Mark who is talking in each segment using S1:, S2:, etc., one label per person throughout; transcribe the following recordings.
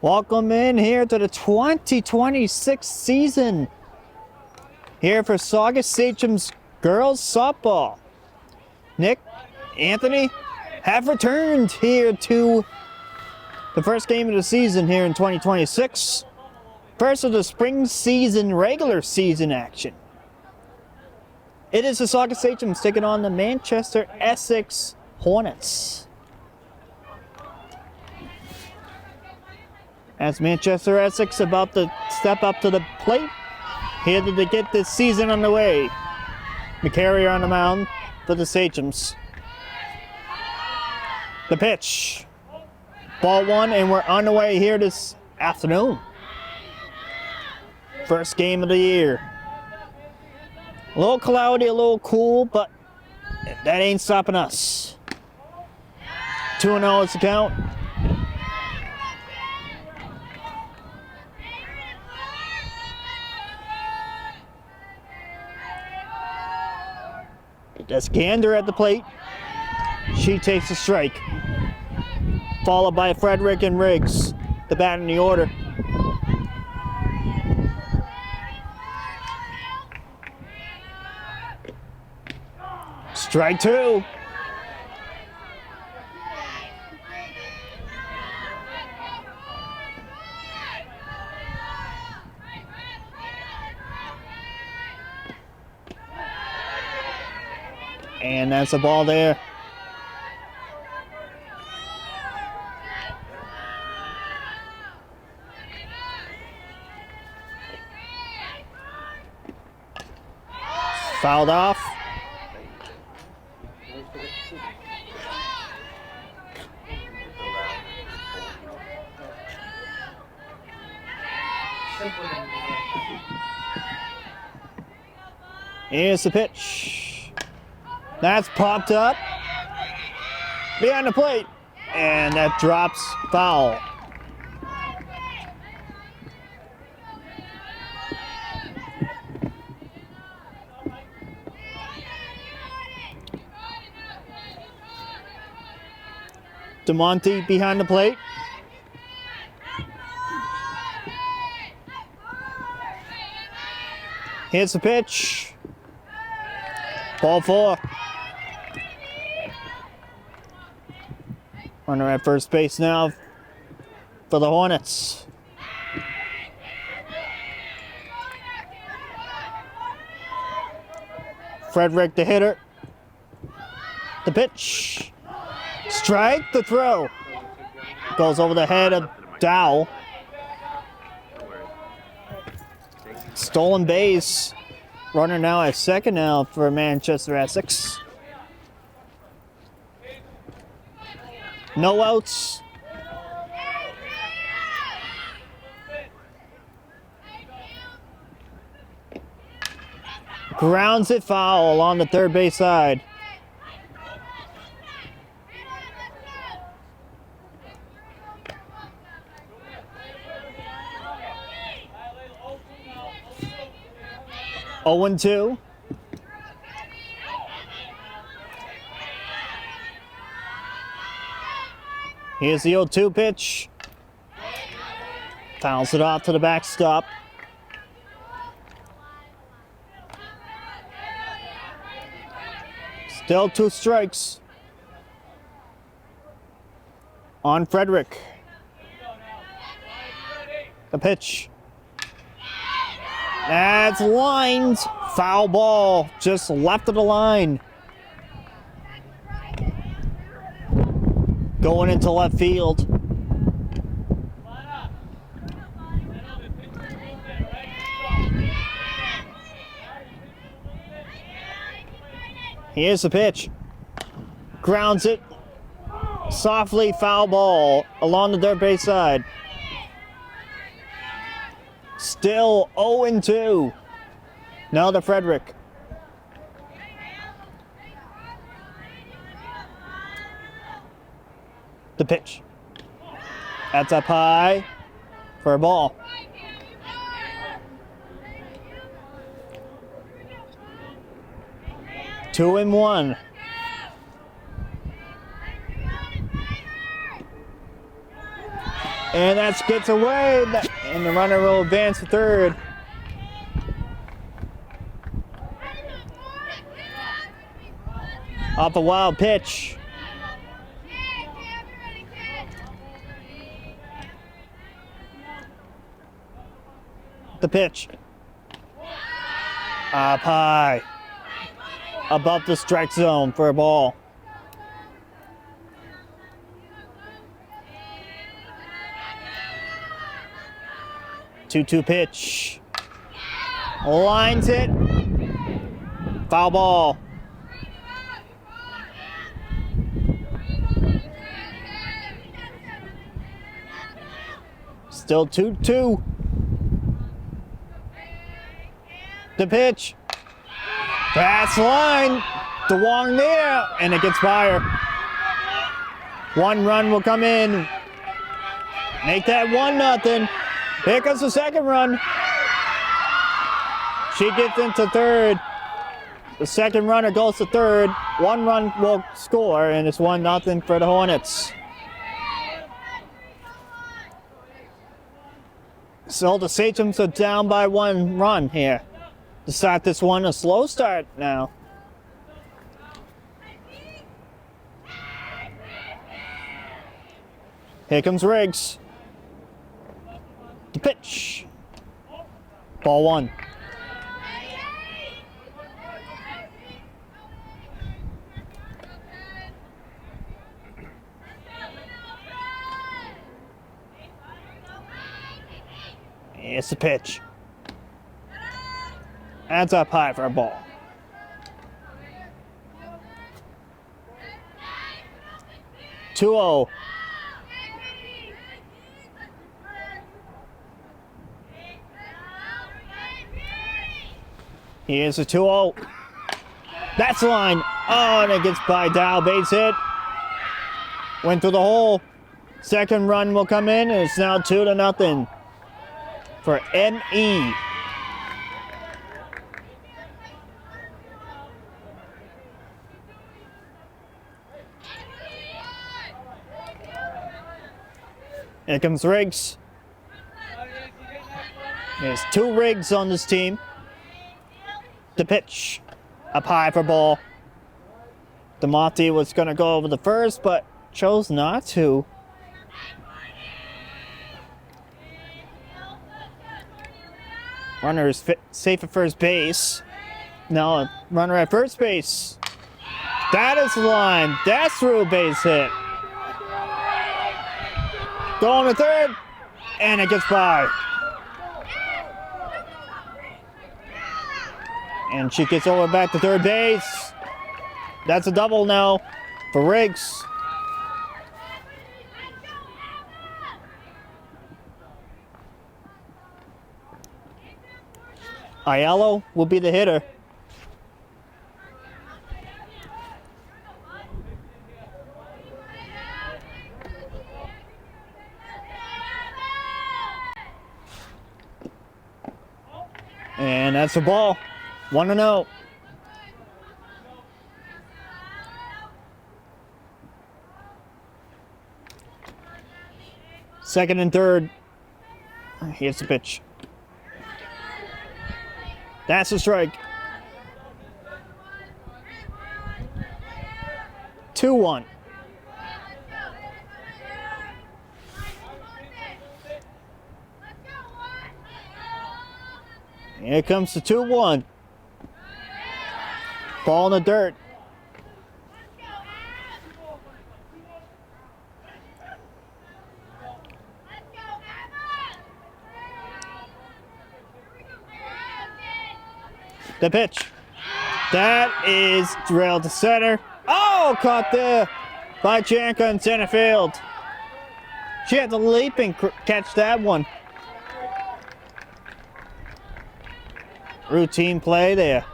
S1: Welcome in here to the 2026 season here for Saugus Sachems girls softball. Nick, Anthony have returned here to the first game of the season here in 2026. First of the spring season, regular season action. It is the Saugus Sachems taking on the Manchester Essex Hornets. As Manchester Essex about to step up to the plate, here to get this season underway. McCarrier on the mound for the Sachems. The pitch. Ball one, and we're on the way here this afternoon. First game of the year. A little cloudy, a little cool, but that ain't stopping us. 2-0 is the count. That's Gander at the plate. She takes a strike. Followed by Frederick and Riggs, the bat in the order. Strike two. And that's a ball there. Fouled off. Here's the pitch. That's popped up behind the plate, and that drops foul. DeMonte behind the plate. Here's the pitch. Ball four. Runner at first base now for the Hornets. Frederick the hitter. The pitch. Strike, the throw. Goes over the head of Dow. Stolen base. Runner now at second now for Manchester Essex. No outs. Grounds it foul along the third base side. Oh and 2. Here's the 0-2 pitch. Fouls it off to the backstop. Still 2 strikes on Frederick. The pitch. That's lined. Foul ball just left of the line. Going into left field. Here's the pitch. Grounds it. Softly, foul ball along the third base side. Still 0-2. Now to Frederick. The pitch. That's up high for a ball. Two and one. And that gets away, and the runner will advance to third. Off a wild pitch. The pitch. Up high. Above the strike zone for a ball. Two-two pitch. Lines it. Foul ball. Still 2-2. The pitch. Pass line. DeWong there, and it gets by her. 1 run will come in. Make that 1-0. Here comes the second run. She gets into third. The second runner goes to third. 1 run will score, and it's 1-0 for the Hornets. So the Sachems are down by 1 run here. To start this one, a slow start now. Here comes Riggs. The pitch. Ball 1. It's the pitch. That's up high for a ball. Two-0. Here's a 2-0. That's the line. Oh, and it gets by Dow. Base hit. Went through the hole. Second run will come in, and it's now 2-0 for ME. Here comes Riggs. There's 2 Riggs on this team. The pitch. Up high for ball. DeMonte was going to go over the first, but chose not to. Runner is safe at first base. No, runner at first base. That is the line. That's through a base hit. Going to third, and it gets by. And she gets over back to third base. That's a double now for Riggs. Aiello will be the hitter. And that's the ball. 1-0. Second and third. Here's the pitch. That's a strike. 2-1. Here comes the 2-1. Ball in the dirt. The pitch. That is drilled to center. Oh, caught there by Janka in center field. She had to leap and catch that one. Routine play there.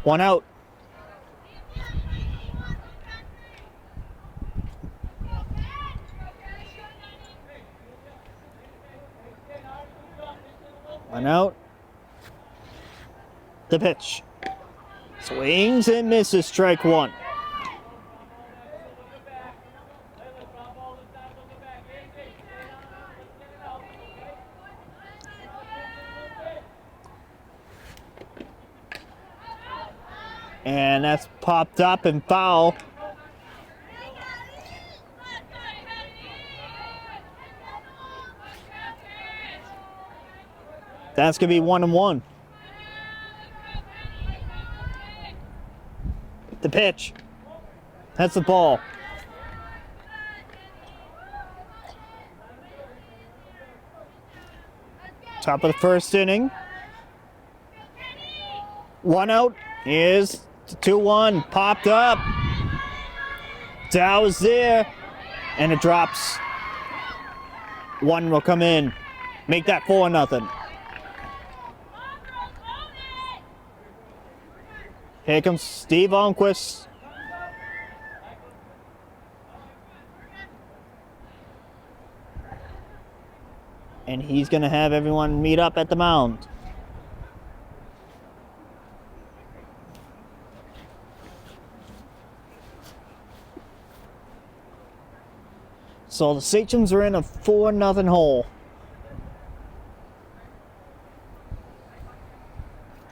S1: 1 out. One out. The pitch. Swings and misses, strike 1. And that's popped up and foul. That's going to be 1-1. The pitch. That's the ball. Top of the first inning. 1 out. Here's the 2-1. Popped up. Dow is there. And it drops. 1 will come in. Make that 4-0. Here comes Steve Almquist. And he's going to have everyone meet up at the mound. So the Sachems are in a 4-0 hole.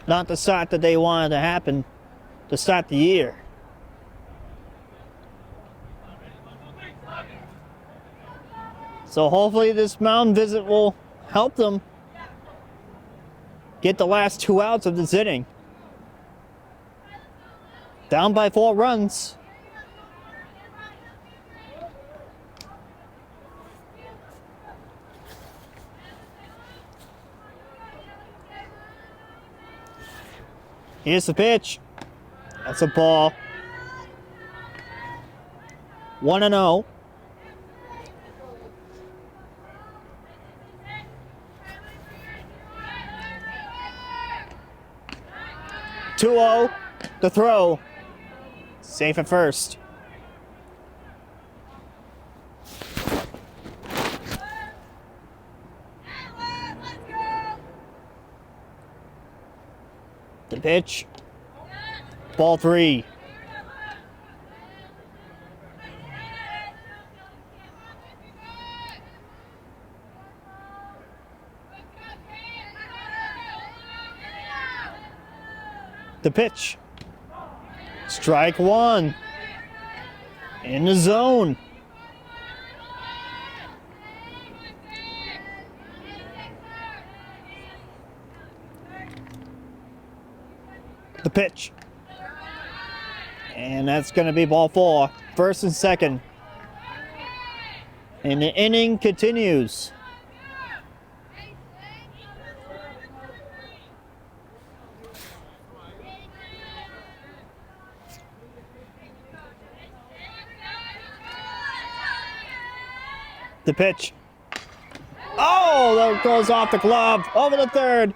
S1: Not the start that they wanted to happen to start the year. So hopefully this mound visit will help them get the last 2 outs of this inning. Down by 4 runs. Here's the pitch. That's a ball. 1-0. Two-0. The throw. Safe at first. The pitch. Ball 3. The pitch. Strike 1. In the zone. The pitch. And that's going to be ball 4. First and second. And the inning continues. The pitch. Oh, that goes off the glove. Over the third.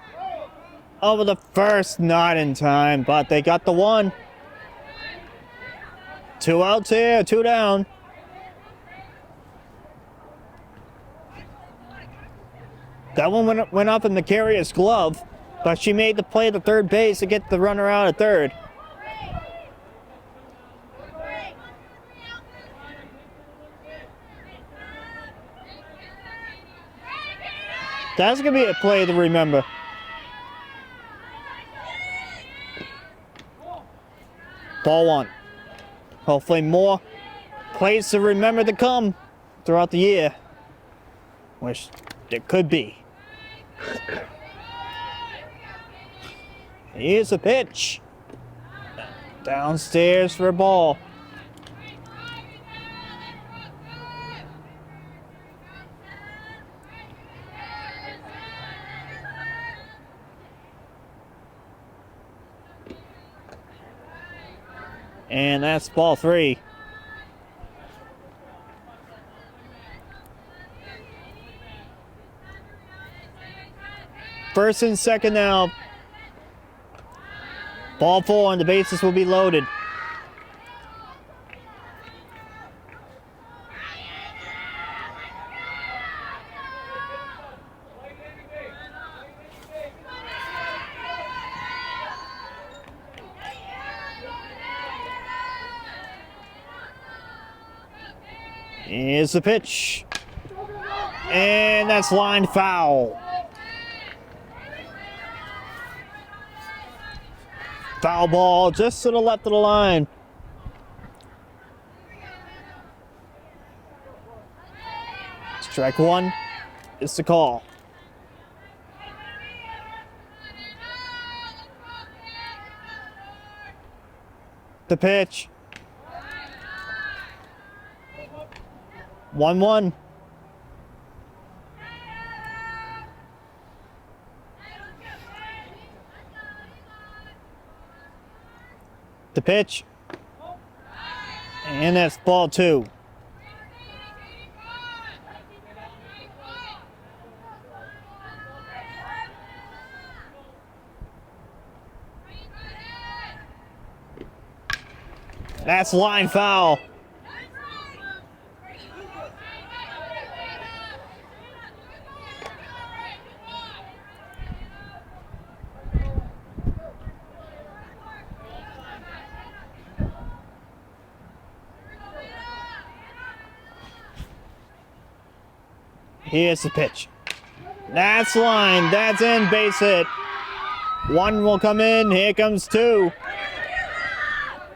S1: Over the first, not in time, but they got the 1. 2 outs here, 2 down. That one went up in the carrier's glove, but she made the play to third base to get the runner out at third. That's going to be a play to remember. Ball 1. Hopefully more plays to remember to come throughout the year. Which there could be. Here's a pitch. Downstairs for a ball. And that's ball 3. First and second now. Ball 4 and the bases will be loaded. Here's the pitch. And that's lined foul. Foul ball just to the left of the line. Strike one is the call. The pitch. 1-1. The pitch. And that's ball two. That's line foul. Here's the pitch. That's line. That's in. Base hit. One will come in. Here comes two.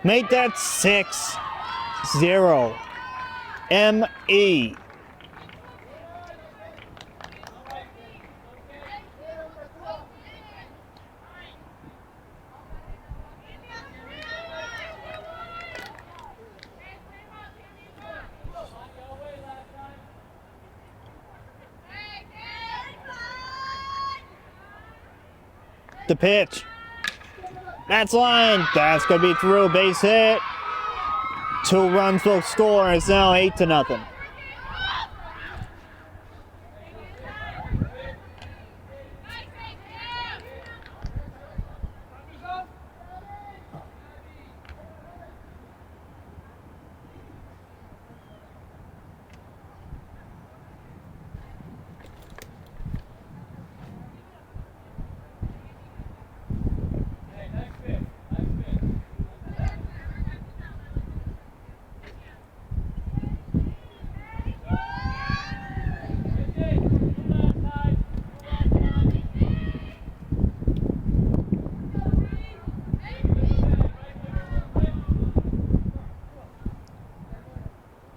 S1: Make that 6-0. M.E. The pitch. That's line. That's going to be through. Base hit. 2 runs will score. It's now 8-0.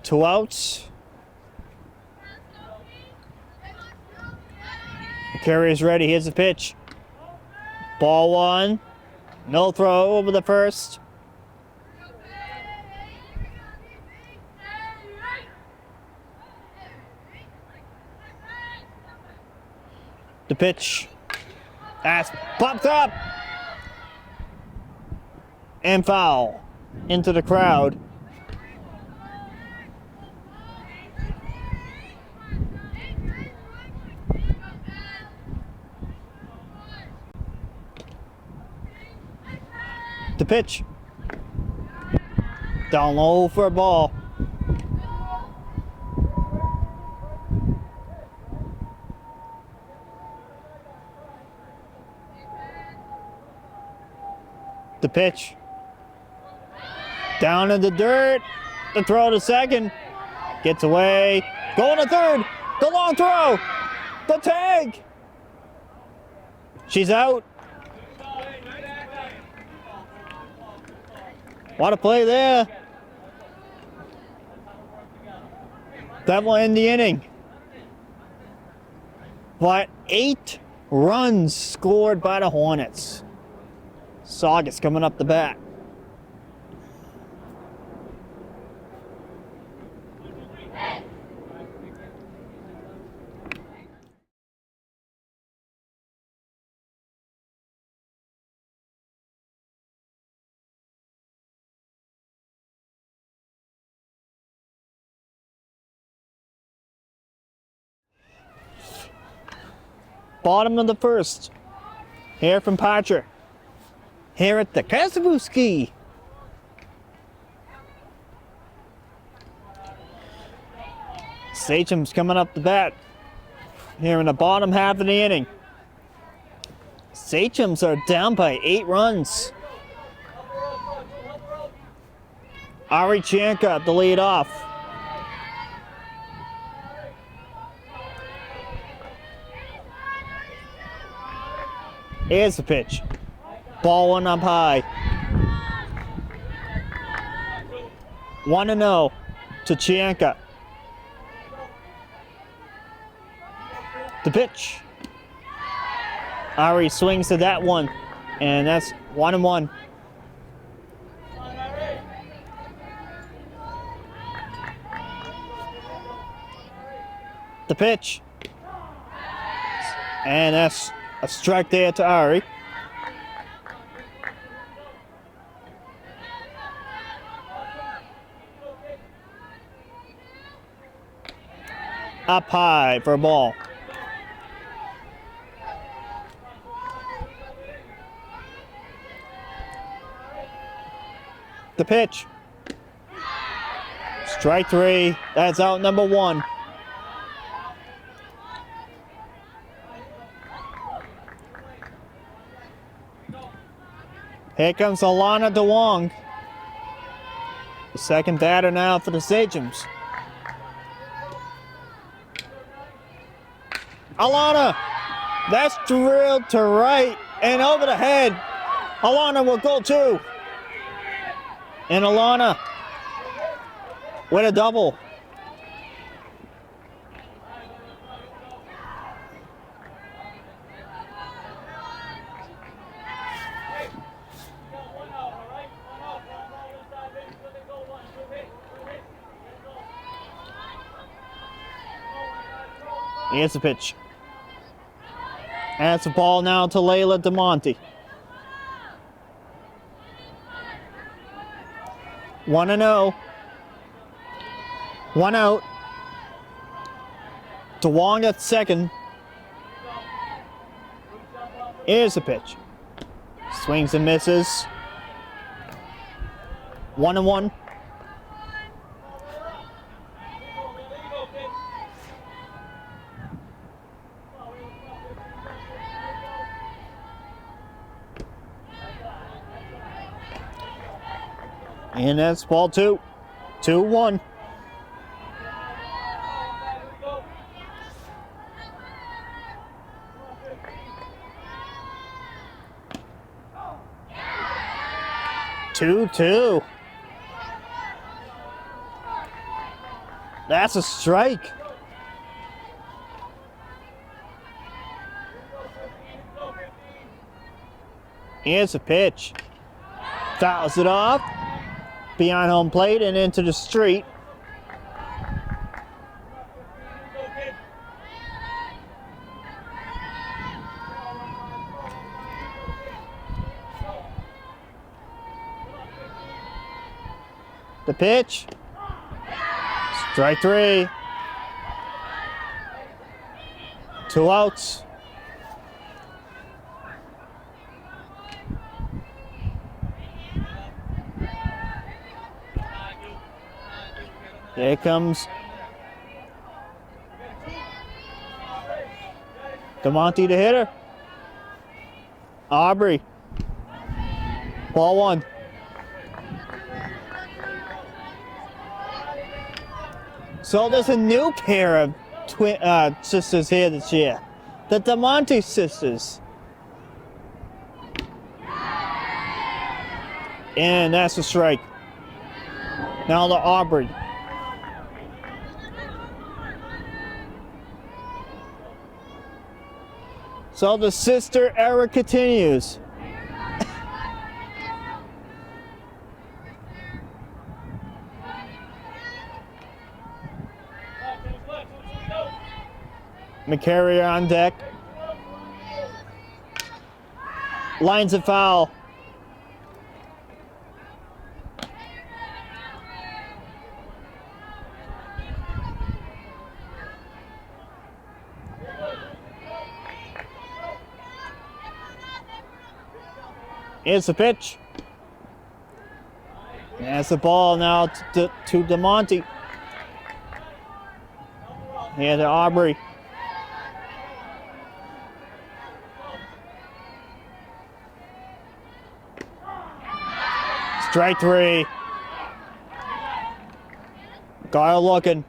S1: Two outs. Carrier's ready. Here's the pitch. Ball one. No throw over the first. The pitch. That's popped up. And foul into the crowd. The pitch. Down low for a ball. The pitch. Down in the dirt. The throw to second. Gets away. Going to third. The long throw. The tag. She's out. What a play there. That will end the inning. But 8 runs scored by the Hornets. Saugus coming up the bat. Bottom of the first. Here from Parcher. Here at the Kazabuski. Sachems coming up the bat. Here in the bottom half of the inning. Sachems are down by 8 runs. Ari Chanka the lead off. Here's the pitch. Ball one up high. 1-0 to Chianca. The pitch. Ari swings to that one, and that's 1-1. The pitch. And that's a strike there to Ari. Up high for a ball. The pitch. Strike three. That's out number one. Here comes Alana DeWong. The second batter now for the Sachems. Alana, that's drilled to right and over the head. Alana will go two. And Alana with a double. Here's the pitch. That's a ball now to Layla DeMonte. 1-0. 1 out. DeWong at second. Here's the pitch. Swings and misses. 1-1. And that's ball two. 2-1. Two. That's a strike. Here's a pitch. Fouls it off. Beyond home plate and into the street. The pitch. Strike three. 2 outs. Here comes DeMonte, the hitter. Aubrey. Ball one. So there's a new pair of sisters here this year. The DeMonte sisters. And that's a strike. Now the Aubrey. So the sister era continues. McCarrier on deck. Lines a foul. Here's the pitch. That's the ball now to DeMonte. Here to Aubrey. Strike three. Guile looking.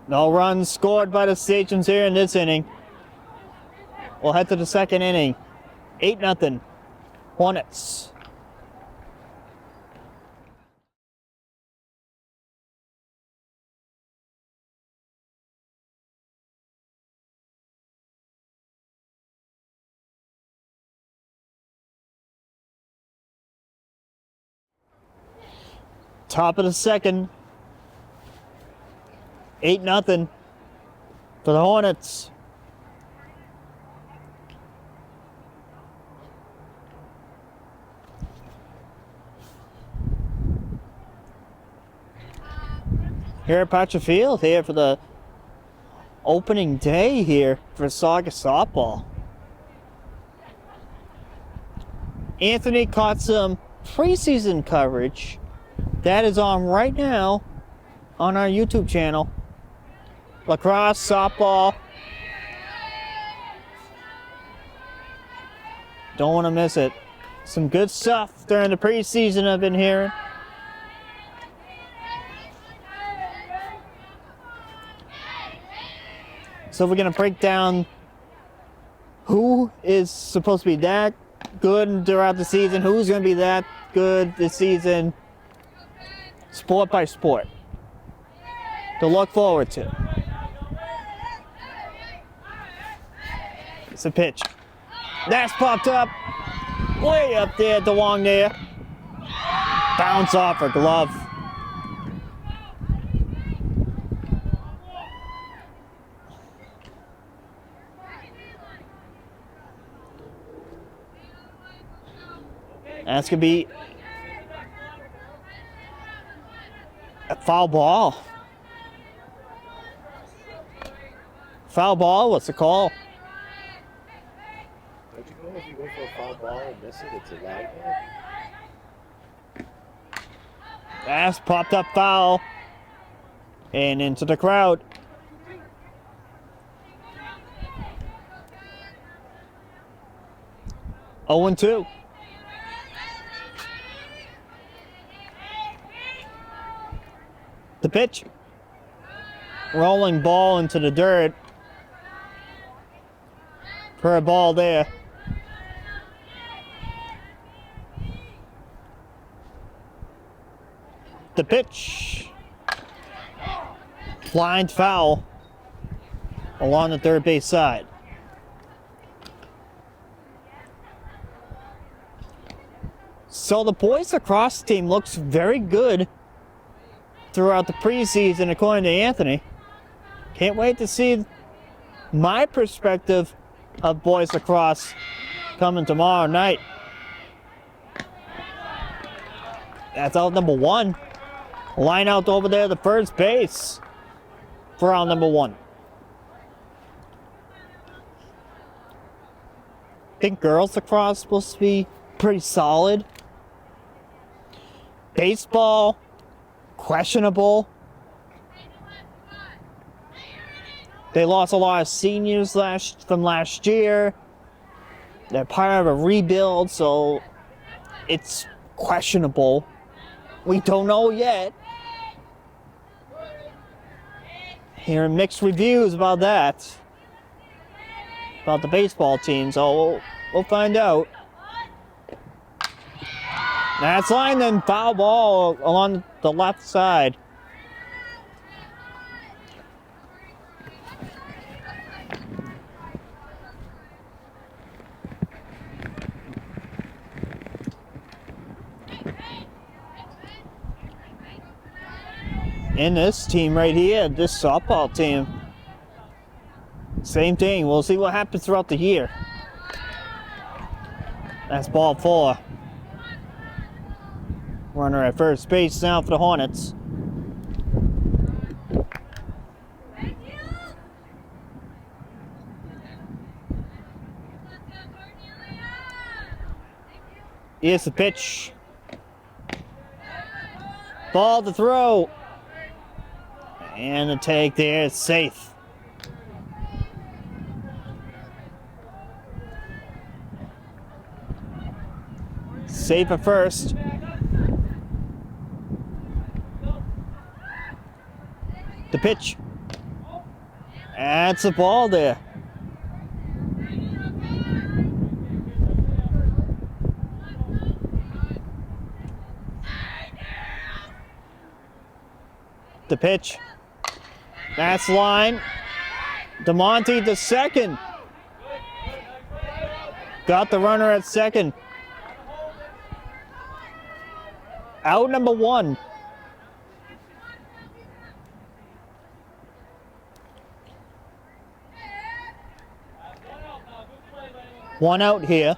S1: No runs scored by the Sachems here in this inning. We'll head to the second inning. 8-0. Hornets. Top of the second. 8-0 for the Hornets. Here at Parcher Field, here for the opening day here for Saugus softball. Anthony caught some preseason coverage that is on right now on our YouTube channel. Lacrosse, softball. Don't want to miss it. Some good stuff during the preseason I've been hearing. So we're going to break down who is supposed to be that good throughout the season, who's going to be that good this season, sport by sport, to look forward to. It's a pitch. That's popped up. Way up there, DeWong there. Bounce off her glove. That's going to be a foul ball. Foul ball, what's the call?
S2: Don't you know if you go for a foul ball and miss it, it's a lag?
S1: That's popped up foul. And into the crowd. Oh and 2. The pitch. Rolling ball into the dirt. For a ball there. The pitch. Blind foul along the third base side. So the boys lacrosse team looks very good throughout the preseason, according to Anthony. Can't wait to see my perspective of boys lacrosse coming tomorrow night. That's out number 1. Line out over there, the first base for out number 1. I think girls lacrosse is supposed to be pretty solid. Baseball, questionable. They lost a lot of seniors from last year. They're part of a rebuild, so it's questionable. We don't know yet. Hearing mixed reviews about that. About the baseball team, so we'll find out. That's line then, foul ball along the left side. And this team right here, this softball team, same thing. We'll see what happens throughout the year. That's ball 4. Runner at first base now for the Hornets. Here's the pitch. Ball to throw. And the take there is safe. Safe at first. The pitch. That's a ball there. The pitch. That's line. DeMonte to second. Got the runner at second. Out number 1. One out here.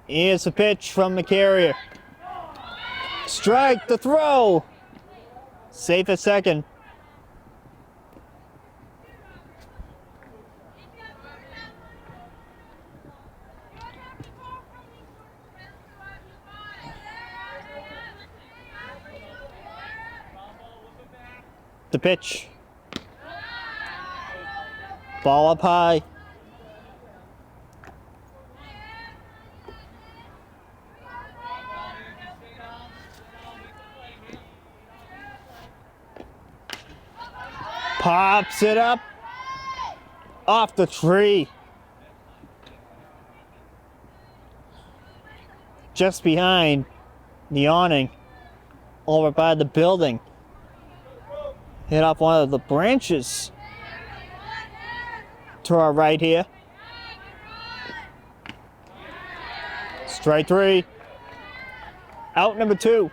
S1: Here's a pitch from the carrier. Strike, the throw. Safe at second. The pitch. Ball up high. Pops it up. Off the tree. Just behind the awning. Over by the building. Hit off one of the branches. To our right here. Strike 3. Out number 2.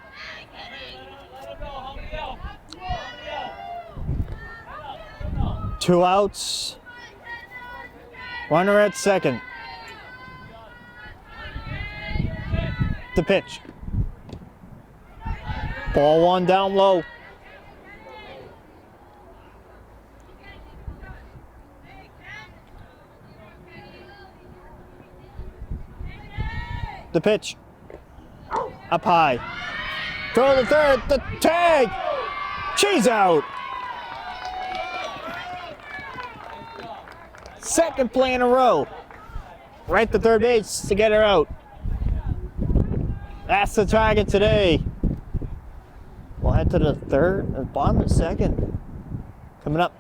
S1: Two outs. Runner at second. The pitch. Ball 1 down low. The pitch. Up high. Throw to third. The tag. She's out. Second play in a row. Right to third base to get her out. That's the target today. We'll head to the third, bottom of the second. Coming up.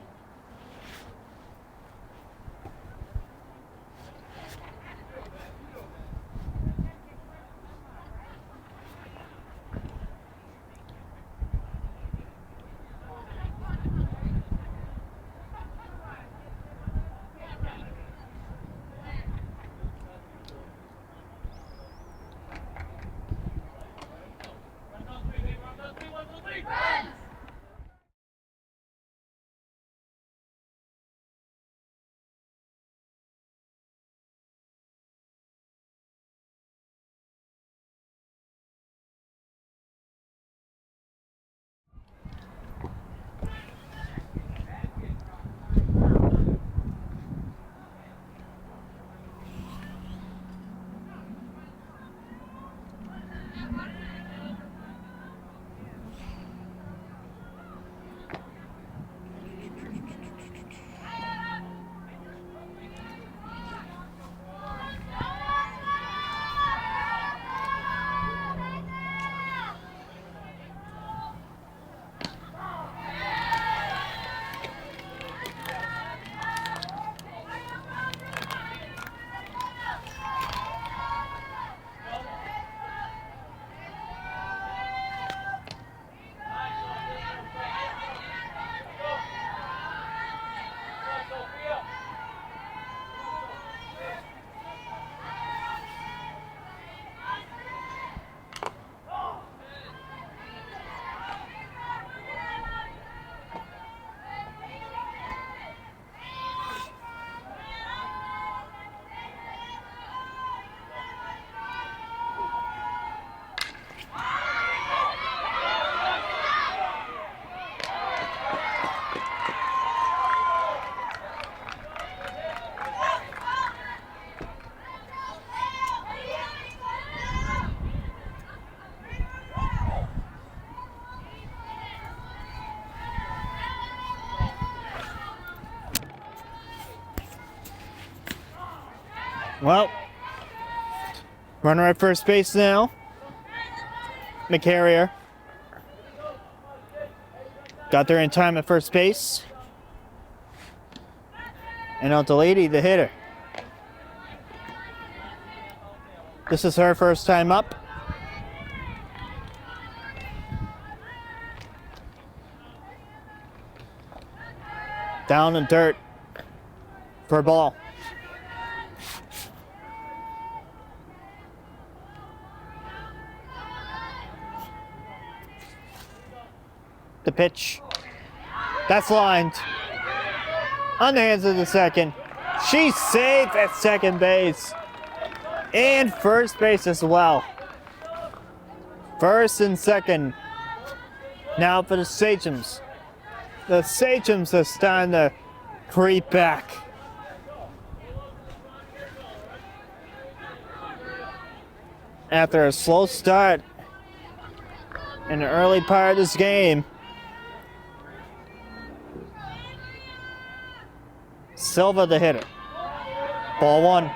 S1: Well, runner at first base now. McCarrier got there in time at first base. And out the lady, the hitter. This is her first time up. Down in dirt for a ball. The pitch. That's lined. On the hands of the second. She's safe at second base. And first base as well. First and second. Now for the Sachems. The Sachems are starting to creep back. After a slow start in the early part of this game, Silva the hitter. Ball one.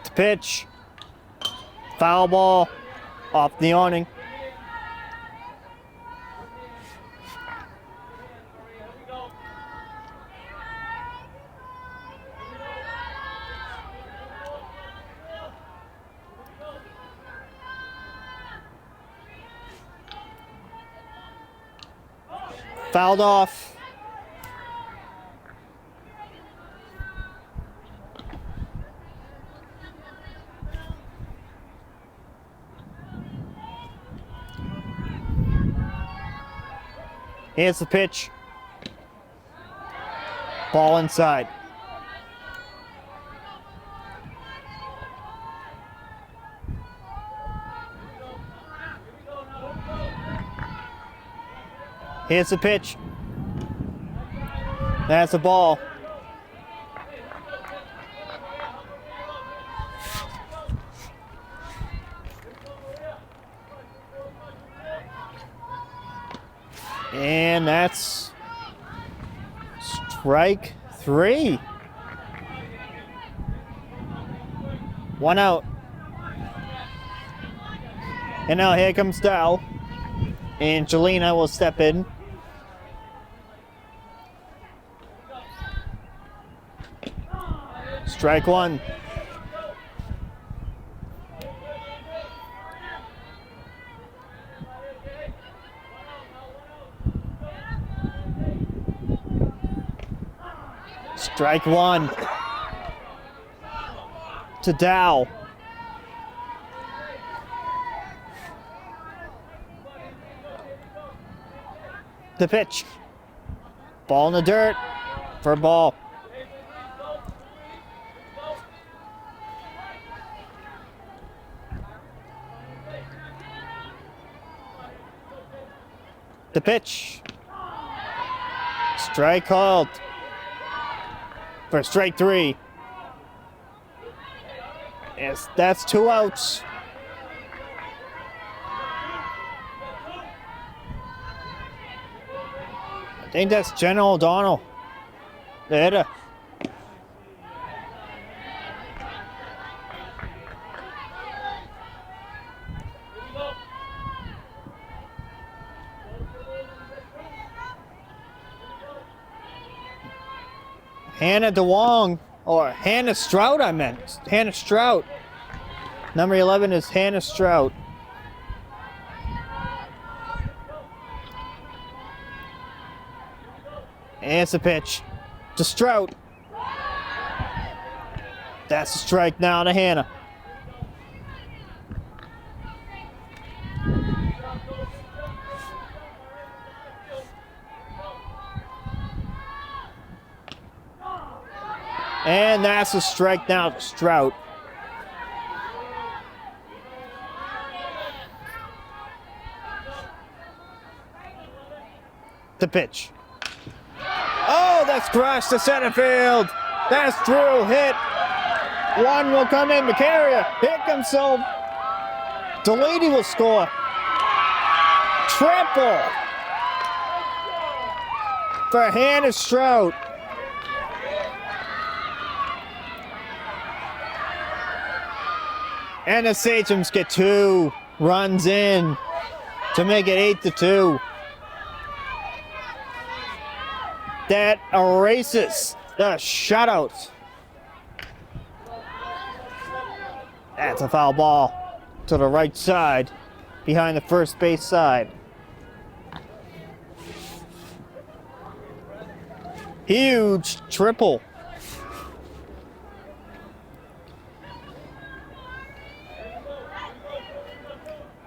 S1: The pitch. Foul ball off the awning. Fouled off. Here's the pitch. Ball inside. Here's the pitch. That's the ball. And that's strike three. One out. And now here comes Dow. And Jelena will step in. Strike one. Strike one. To Dow. The pitch. Ball in the dirt for a ball. The pitch. Strike called for strike three. Yes, that's two outs. I think that's General O'Donnell, the hitter. Hannah DeWong, or Hannah Strout, I meant. Hannah Strout. Number 11 is Hannah Strout. And it's a pitch to Strout. That's a strike now to Hannah. And that's a strike now to Strout. The pitch. Oh, that's crushed to center field. That's through, hit. One will come in, Macaria. Here comes Silva. Delaney will score. Triple for Hannah Strout. And the Sachems get 2 runs in to make it 8-2. That erases the shutout. That's a foul ball to the right side, behind the first base side. Huge triple.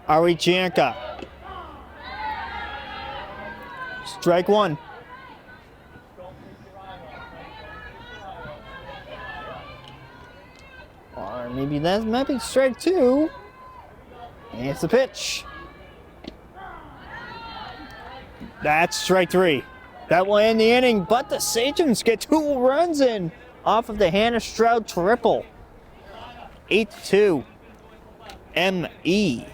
S1: Arichanka. Strike one. Or maybe that might be strike two. And it's a pitch. That's strike three. That will end the inning, but the Sachems get 2 runs in off of the Hannah Stroud triple. 8-2. M.E.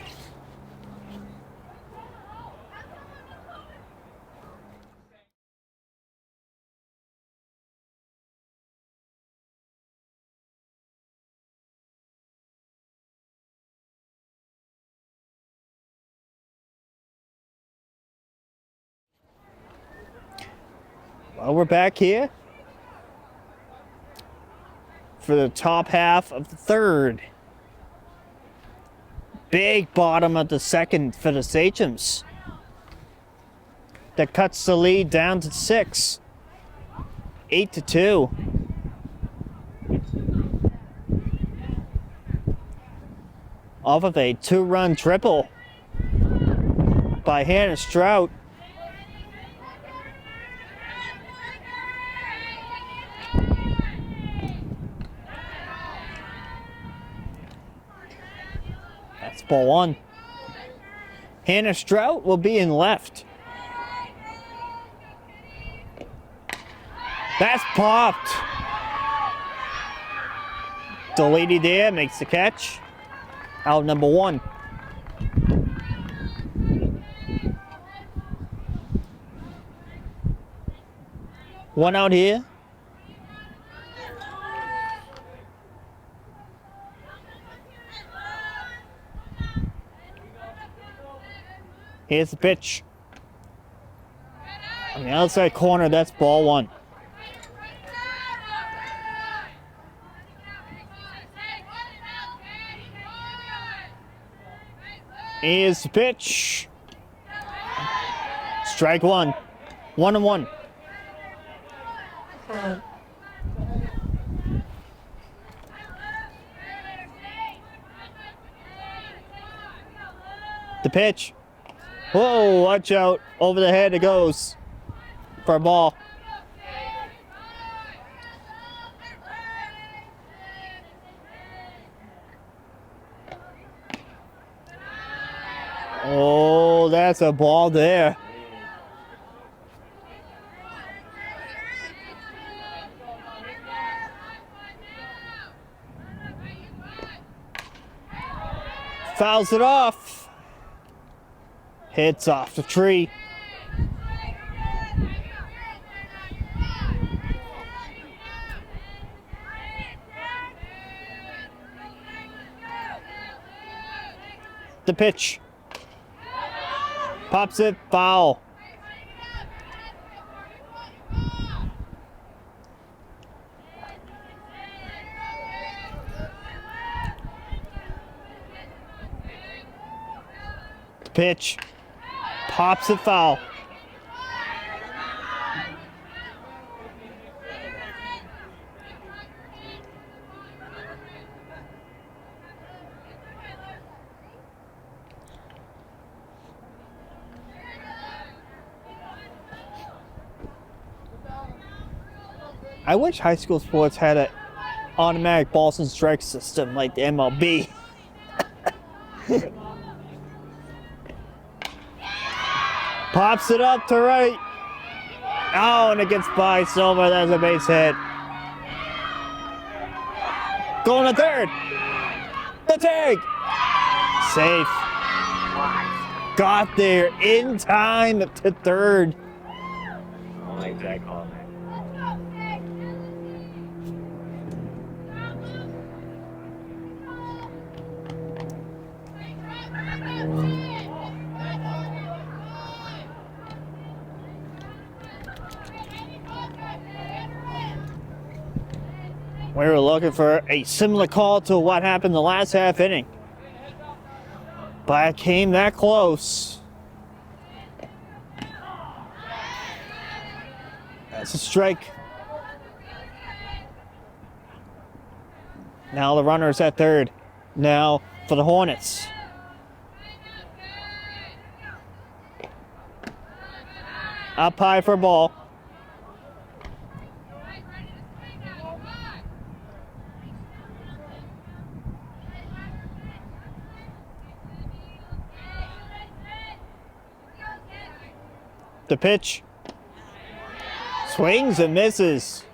S1: Well, we're back here for the top half of the third. Big bottom of the second for the Sachems. That cuts the lead down to 6. 8-2. Off of a 2-run triple by Hannah Strout. That's ball one. Hannah Strout will be in left. That's popped. The lady there makes the catch. Out number 1. One out here. Here's the pitch. On the outside corner, that's ball 1. Here's the pitch. Strike 1. 1-1. The pitch. Whoa, watch out. Over the head it goes for a ball. Oh, that's a ball there. Fouls it off. Hits off the tree. The pitch. Pops it, foul. The pitch. Pops it, foul. I wish high school sports had an automatic balls and strike system like the MLB. Pops it up to right. Oh, and it gets by Silver. There's a base hit. Going to third. The tag. Safe. Got there in time to third.
S2: I like that call, man.
S1: We were looking for a similar call to what happened the last half inning. But it came that close. That's a strike. Now the runner's at third. Now for the Hornets. Up high for a ball. The pitch. Swings and misses.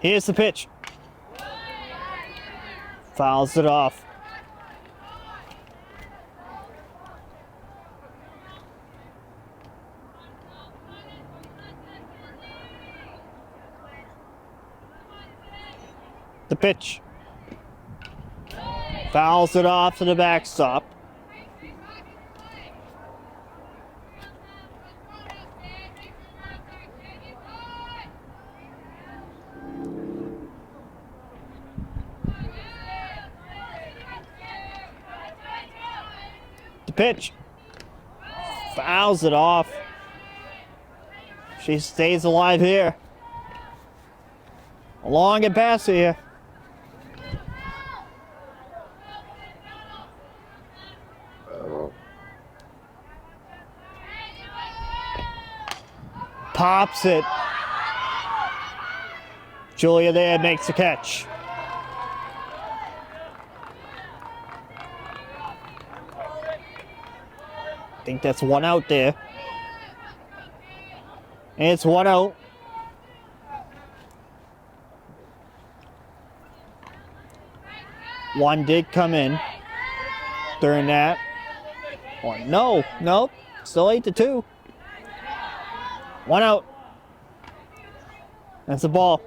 S1: Here's the pitch. Fouls it off. The pitch. Fouls it off to the backstop. The pitch. Fouls it off. She stays alive here. Long and pass here. Pops it. Julia there makes the catch. I think that's one out there. And it's one out. One did come in during that. Or nope. Still 8-2. One out. That's the ball.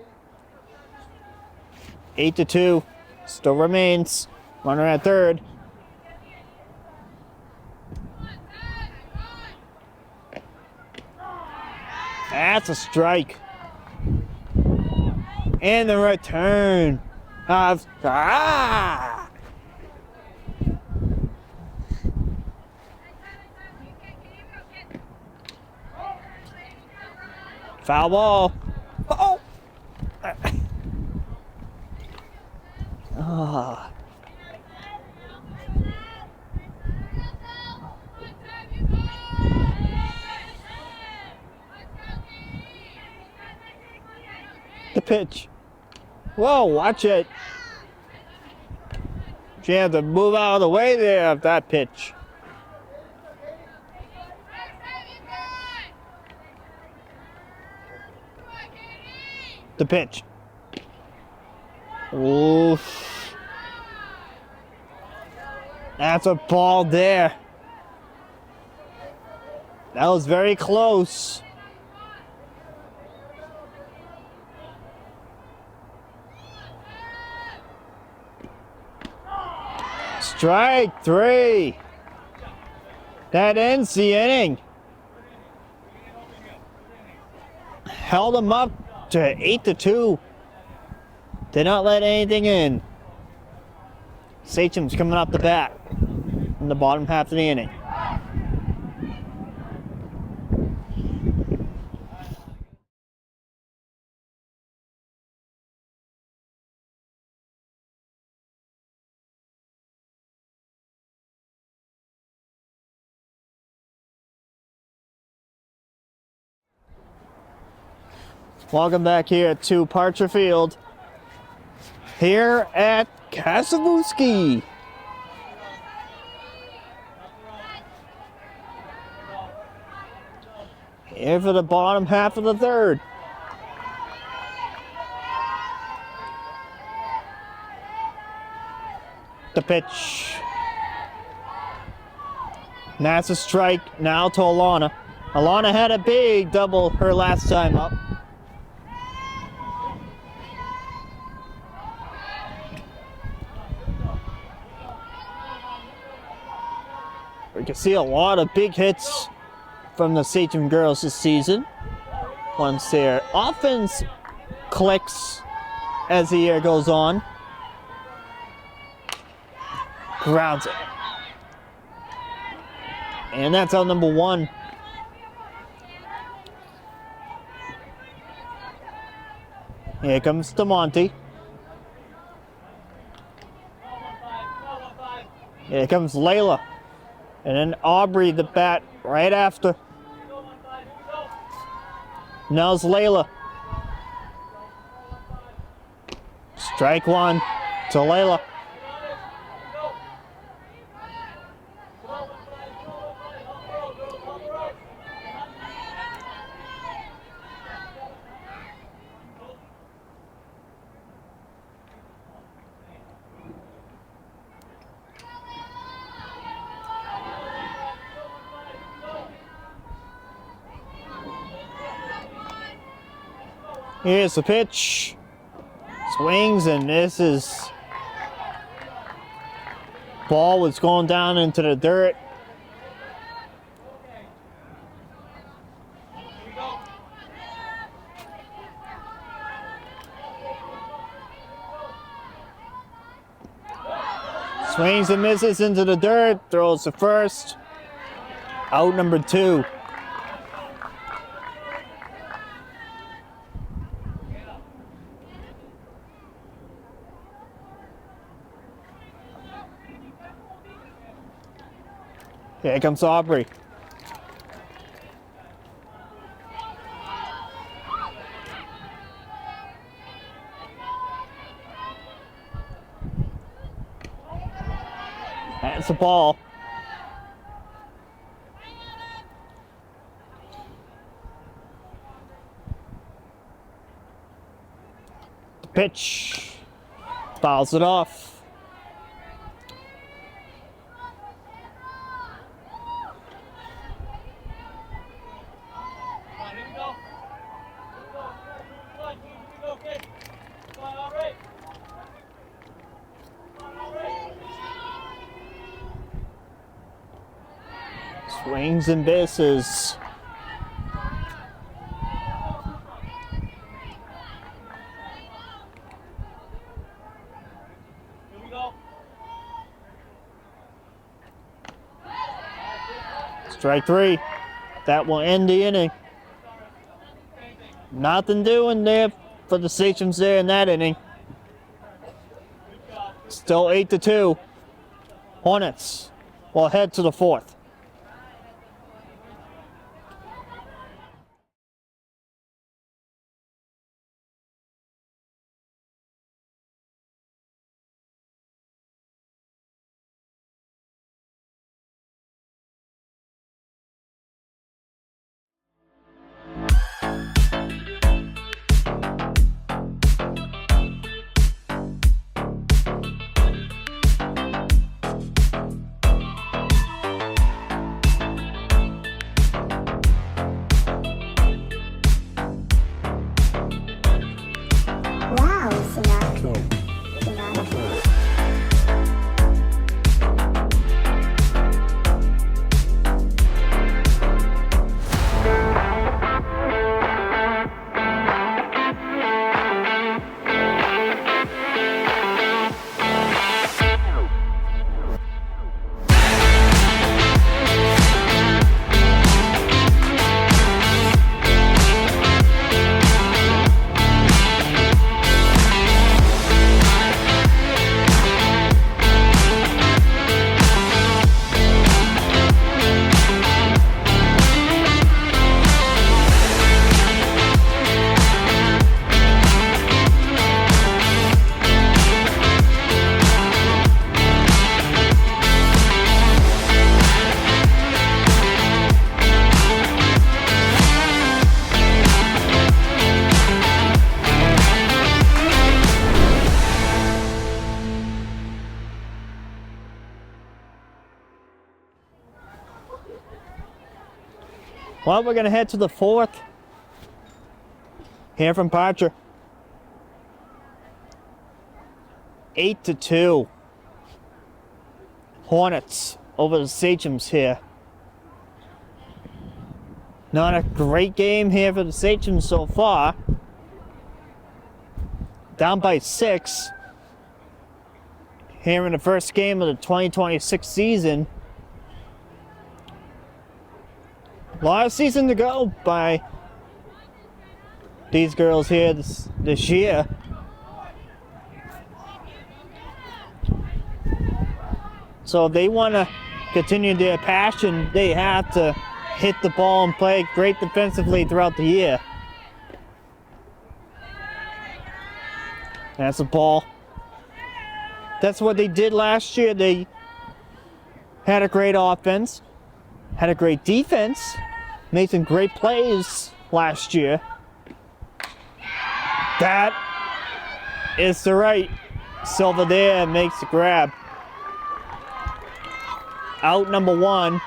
S1: 8-2. Still remains. Runner at third. That's a strike. And the return of foul ball. Oh. The pitch. Whoa, watch it. She had to move out of the way there of that pitch. The pitch. Oof. That's a ball there. That was very close. Strike three. That ends the inning. Held them up to 8-2. Did not let anything in. Sachems coming up the bat in the bottom half of the inning. Welcome back here to Parcher Field, here at Kasavusky. Here for the bottom half of the third. The pitch. And that's a strike now to Alana. Alana had a big double her last time up. We can see a lot of big hits from the Sachem girls this season. Once their offense clicks as the year goes on. Grounds it. And that's out number 1. Here comes DeMonte. Here comes Layla. And then Aubrey, the bat, right after. Now's Layla. Strike 1 to Layla. Here's the pitch. Swings and misses. Ball was going down into the dirt. Swings and misses into the dirt. Throws to first. Out number 2. Here comes Aubrey. That's the ball. The pitch. Fouls it off. Swings and misses. Strike 3. That will end the inning. Nothing doing there for the Sachems there in that inning. Still 8-2. Hornets will head to the 4th.
S3: Wow, Sinatra.
S1: Well, we're going to head to the 4th. Here from Parcher. 8-2. Hornets over the Sachems here. Not a great game here for the Sachems so far. Down by 6. Here in the first game of the 2026 season. A lot of season to go by these girls here this year. So if they want to continue their passion, they have to hit the ball and play great defensively throughout the year. That's a ball. That's what they did last year. They had a great offense, had a great defense, made some great plays last year. That is the right. Silva there makes the grab. Out number 1.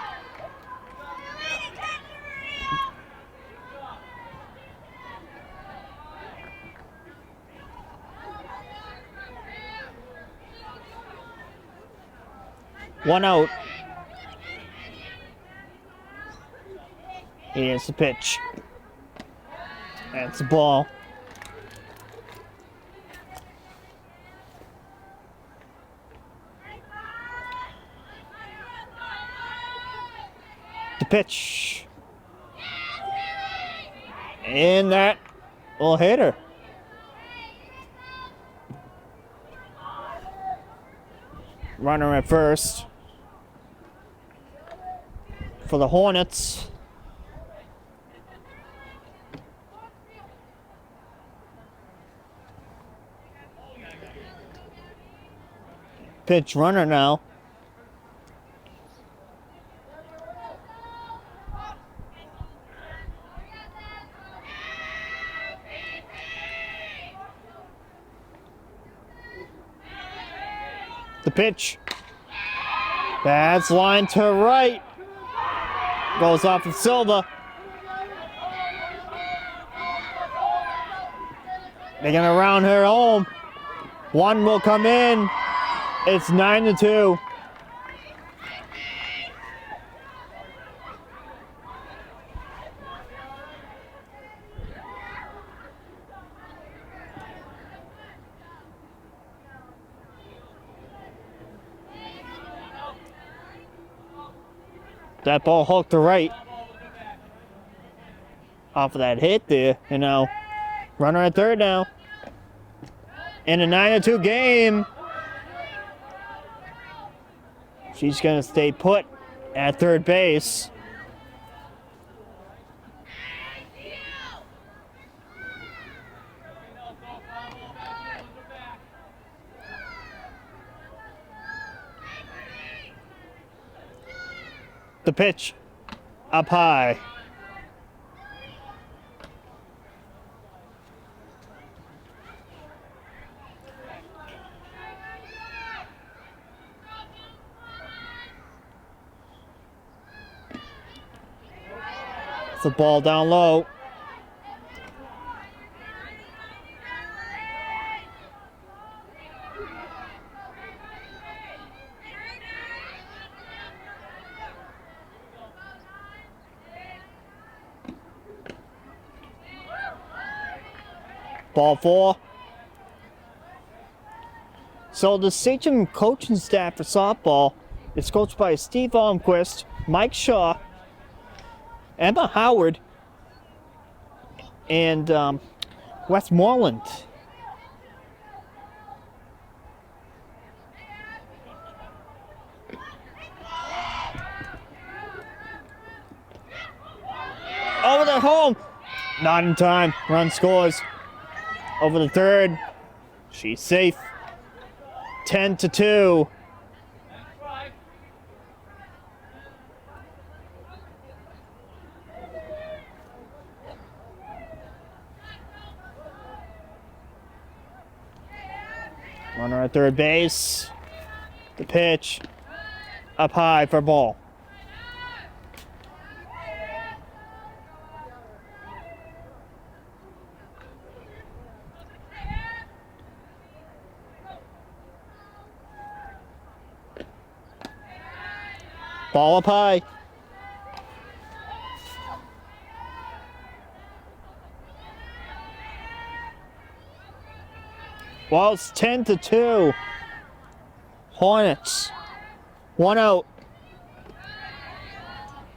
S1: One out. Here's the pitch. That's the ball. The pitch. And that will hit her. Runner at first. For the Hornets. Pitch runner now. The pitch. That's line to right. Goes off of Silva. They're gonna round her home. One will come in. It's 9-2. That ball hooked to right. Off of that hit there, you know. Runner at third now. In a 9-2 game. She's gonna stay put at third base. The pitch up high. The ball down low. Ball 4. So the Sachem coaching staff for softball is coached by Steve Almquist, Mike Shaw, Emma Howard, and Westmoreland. Over the home. Not in time. Run scores. Over the third. She's safe. 10-2. Runner at third base. The pitch. Up high for ball. Ball up high. Well, it's 10-2. Hornets. 1 out.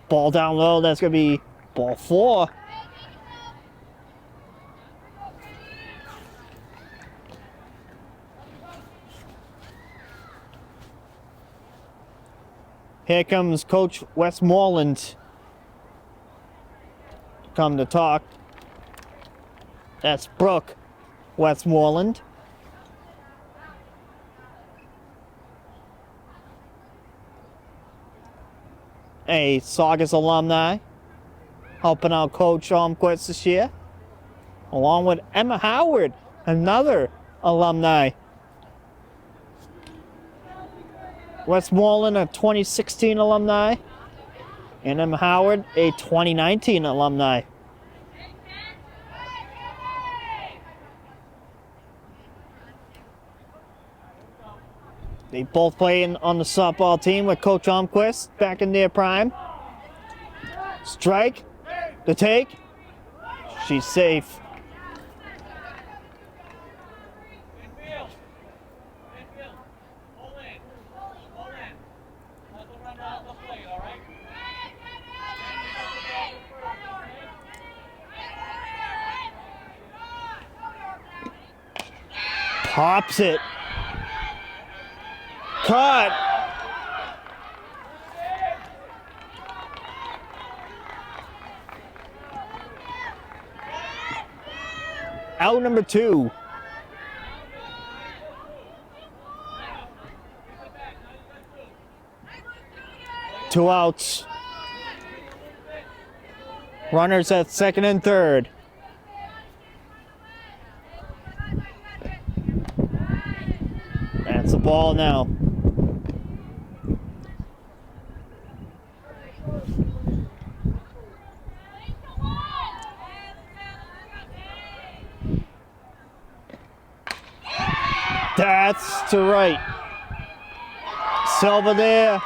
S1: Ball down low. That's going to be ball 4. Here comes Coach Westmoreland. Come to talk. That's Brooke Westmoreland. A Saugus alumni, helping out Coach Almquist this year, along with Emma Howard, another alumni. Westmoreland, a 2016 alumni, and Emma Howard, a 2019 alumni. They both play on the softball team with Coach Almquist back in their prime. Strike, the take, she's safe. Pops it. Caught. Out number 2. Two outs. Runners at second and third. That's the ball now. That's to right. Silva there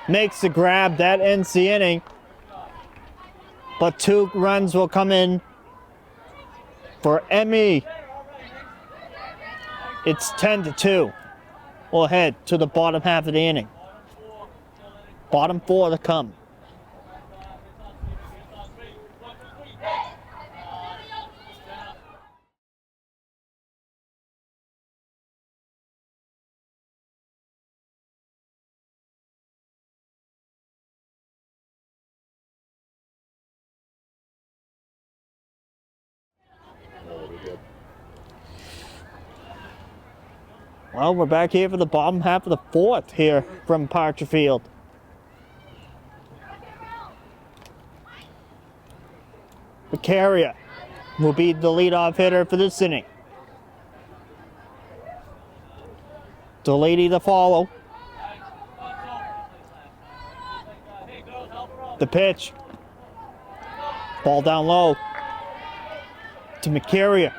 S1: makes the grab. That ends the inning. But 2 runs will come in for Emmy. It's 10-2. We'll head to the bottom half of the inning. Bottom 4 to come. Well, we're back here for the bottom half of the 4th here from Parcher Field. Beccaria will be the leadoff hitter for this inning. Delaney to follow. The pitch. Ball down low to Beccaria.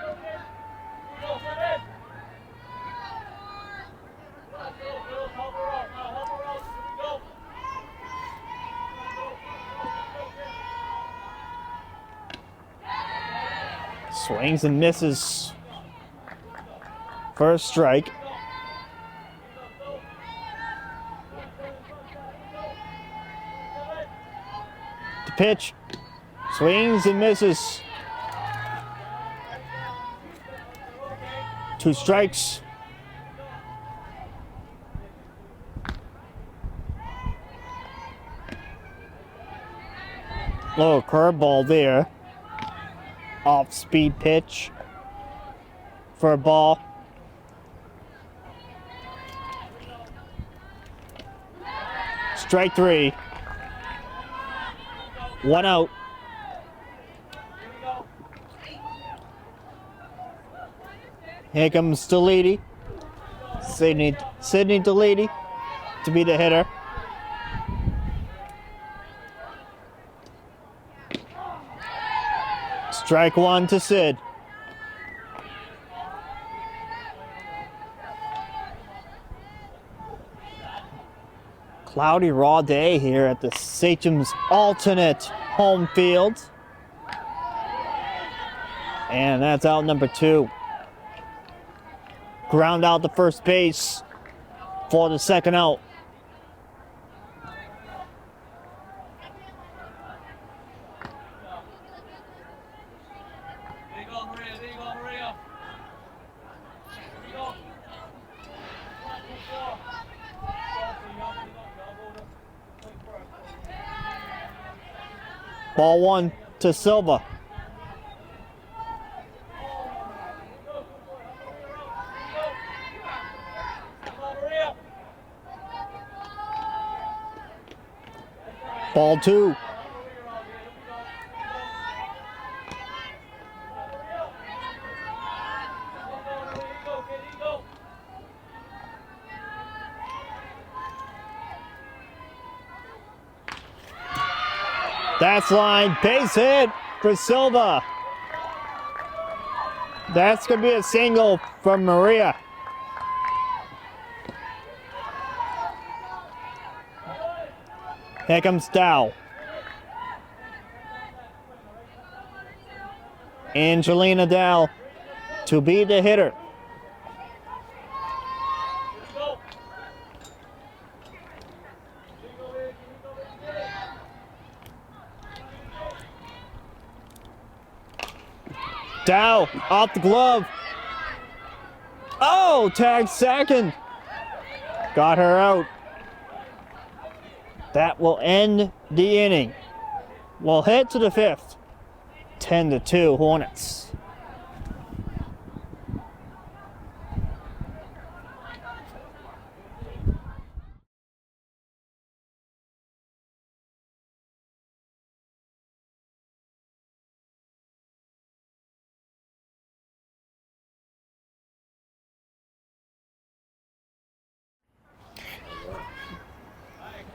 S1: Swings and misses. First strike. The pitch. Swings and misses. 2 strikes. Low curveball there. Off-speed pitch for a ball. Strike 3. 1 out. Here comes Delaney. Sydney Delaney to be the hitter. Strike 1 to Sid. Cloudy raw day here at the Sachems alternate home field. And that's out number 2. Ground out to first base for the second out. Ball 1 to Silva. Ball 2. That's line, base hit for Silva. That's going to be a single from Maria. Here comes Dow. Angelina Dow to be the hitter. Dow off the glove. Oh, tag second. Got her out. That will end the inning. We'll head to the 5th. 10-2 Hornets.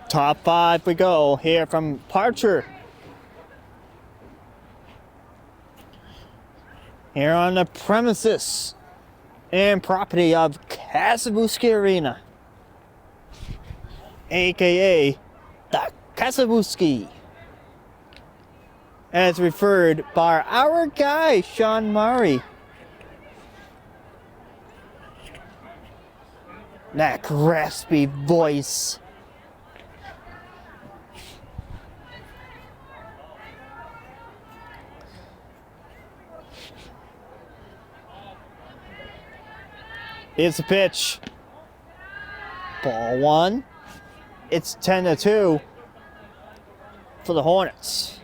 S1: Top 5 we go here from Parcher. Here on the premises and property of Kasabuski Arena, aka the Kasabuski, as referred by our guy Sean Murray. That raspy voice. It's a pitch. Ball 1. It's 10-2 for the Hornets.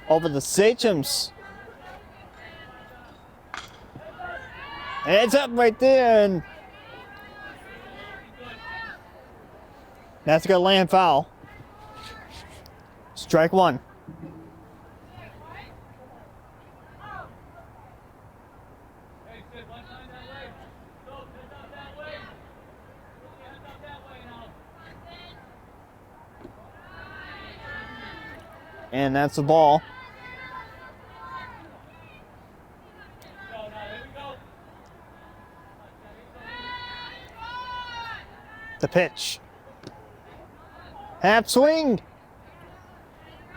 S1: Over the Sachems. And it's up right there, and that's gonna land foul. Strike 1. And that's the ball. The pitch. Half swing.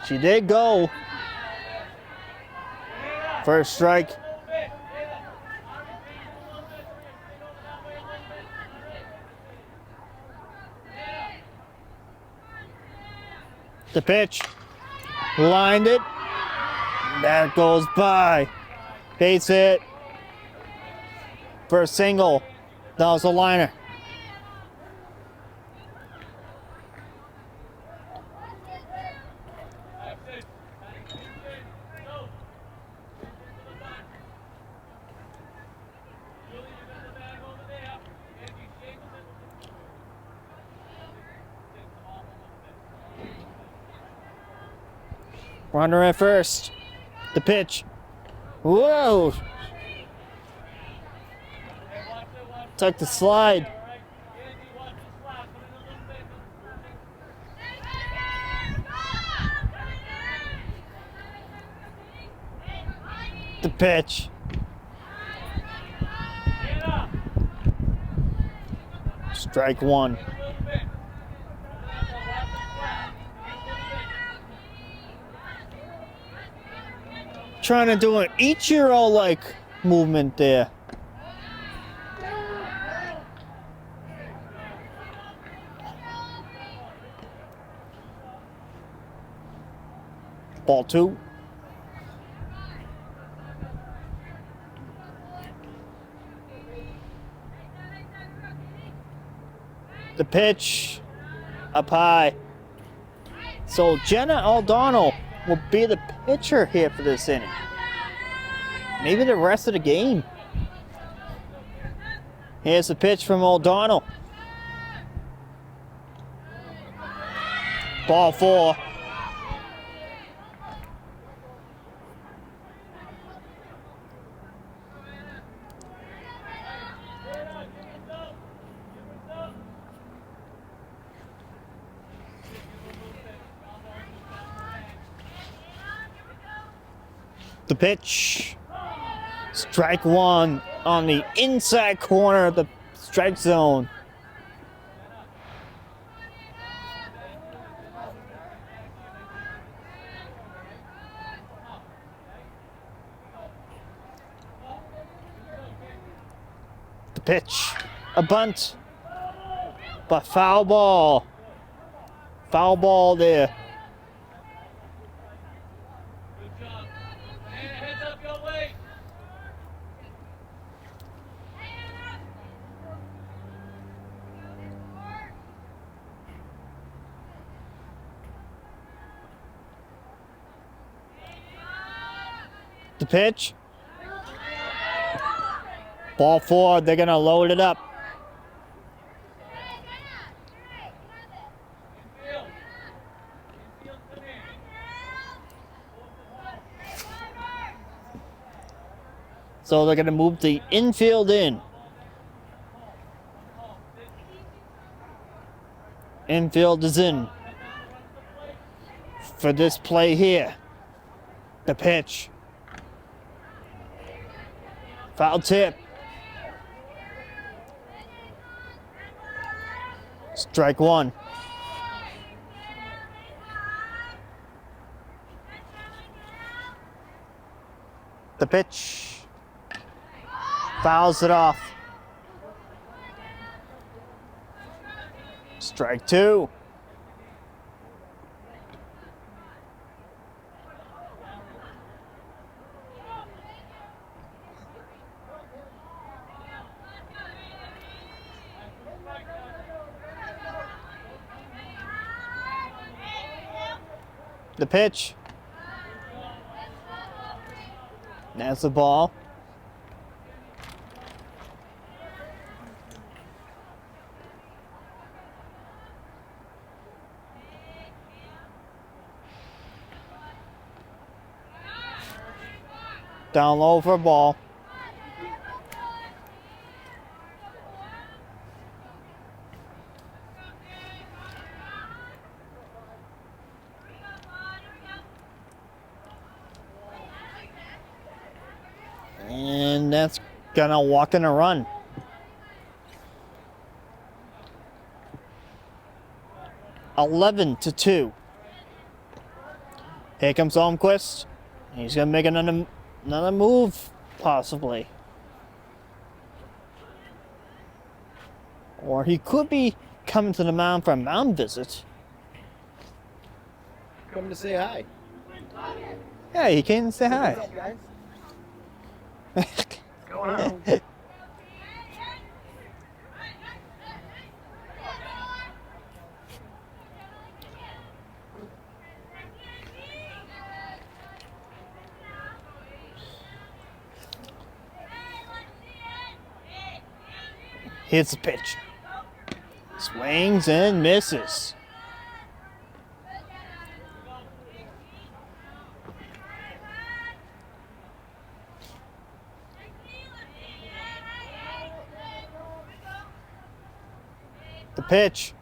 S1: She did go. First strike. The pitch. Lined it. That goes by. Base hit. For a single. That was a liner. Runner at first. The pitch. Whoa! Took the slide. The pitch. Strike 1. trying to do an Ichiro like movement there. Ball 2. The pitch up high. So Jenna O'Donnell will be the pitcher here for this inning. Maybe the rest of the game. Here's the pitch from O'Donnell. Ball 4. The pitch. Strike 1 on the inside corner of the strike zone. The pitch. A bunt. But foul ball. Foul ball there. The pitch. Ball 4, they're gonna load it up. So they're gonna move the infield in. Infield is in for this play here. The pitch. Foul tip. Strike 1. The pitch. Fouls it off. Strike 2. The pitch. That's the ball. Down low for a ball. And that's gonna walk in a run. (11-2). Here comes Almquist. He's gonna make another move, possibly. Or he could be coming to the mound for a mound visit.
S2: Come to say hi.
S1: Yeah, he came to say hi.
S2: What's up, guys? What's going on?
S1: Hits the pitch. Swings and misses. The pitch.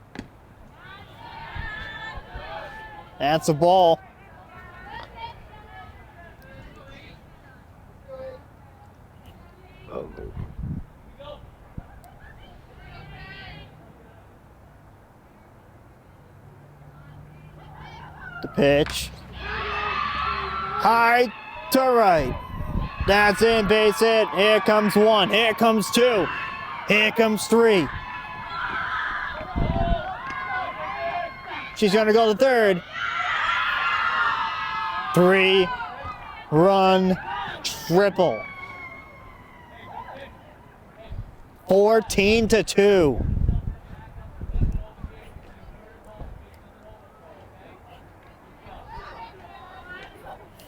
S1: That's a ball.
S2: Oh.
S1: The pitch. High to right. That's in, base hit. Here comes one. Here comes two. Here comes three. She's gonna go to third. 3-run triple. 14-2.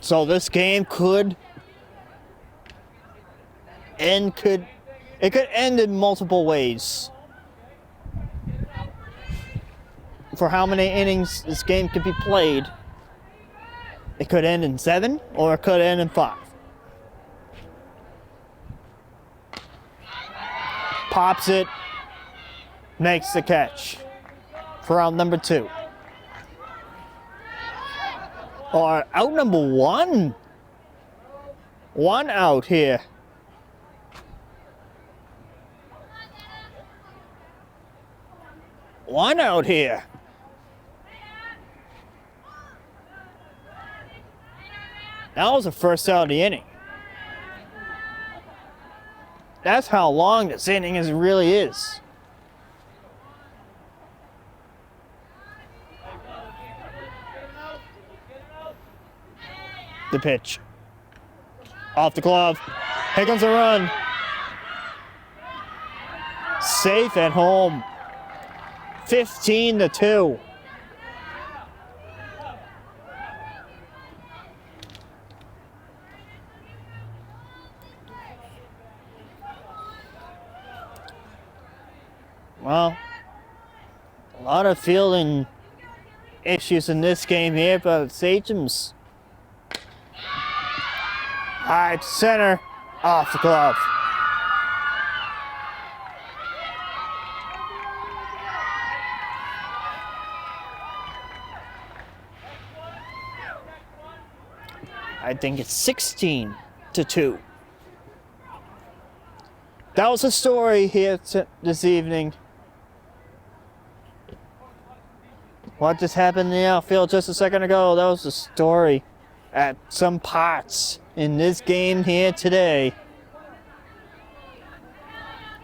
S1: So this game could end in multiple ways. For how many innings this game could be played, it could end in 7 or it could end in 5. Pops it, makes the catch for out number 2. Or out number 1. 1 out here. One out here. That was the first out of the inning. That's how long this inning really is. The pitch. Off the glove. Here comes a run. Safe at home. 15-2. Well, a lot of fielding issues in this game here, but Sachems. High to center, off the glove. I think it's 16-2. That was the story here this evening. What just happened in the outfield just a second ago? That was the story at some parts in this game here today.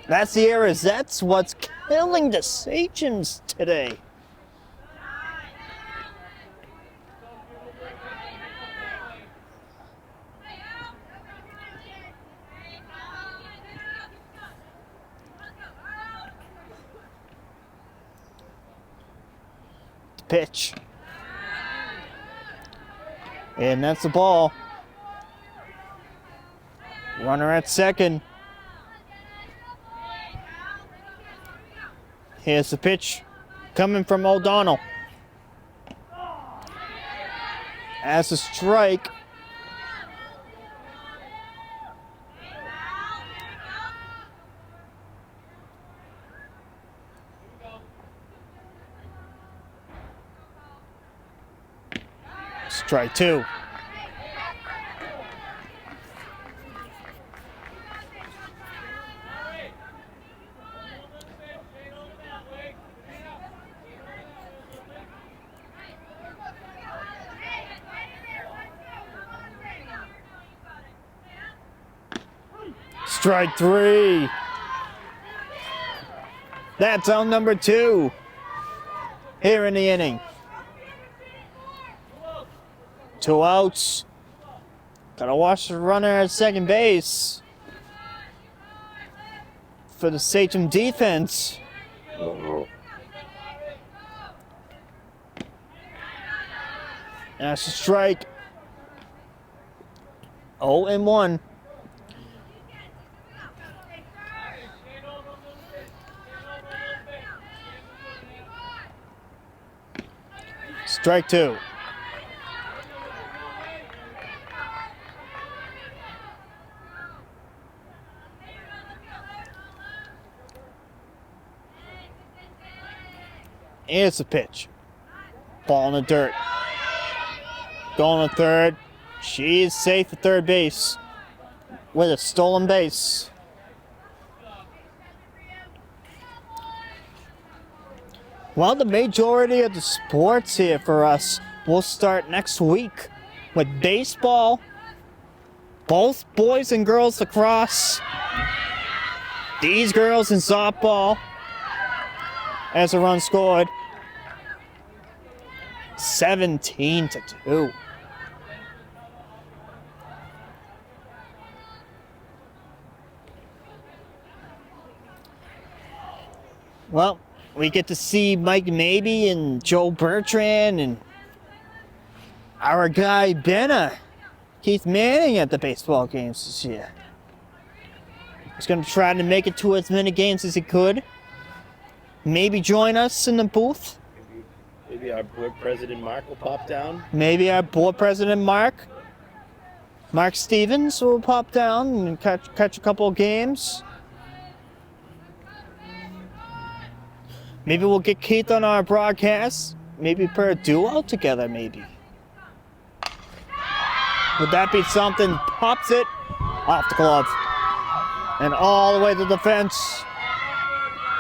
S1: That's the errors. That's what's killing the Sachems today. Pitch. And that's the ball. Runner at second. Here's the pitch coming from O'Donnell. As a strike. Strike 2. Strike 3. That's out number 2 here in the inning. 2 outs. Gotta watch the runner at second base for the Sachem defense. That's a strike. 0-1. Strike 2. It's a pitch. Ball in the dirt. Going to third. She's safe at third base with a stolen base. Well, the majority of the sports here for us will start next week with baseball both boys and girls lacrosse. These girls in softball. As a run scored. 17-2. Well, we get to see Mike Mabey and Joe Bertrand and our guy Benna, Keith Manning, at the baseball games this year. He's going to try to make it to as many games as he could. Maybe join us in the booth.
S2: Maybe our board president Mark will pop down.
S1: Maybe our board president Mark Stevens will pop down and catch a couple of games. Maybe we'll get Keith on our broadcast. Maybe put a duo together, maybe. Would that be something? Pops it off the glove. And all the way to the fence.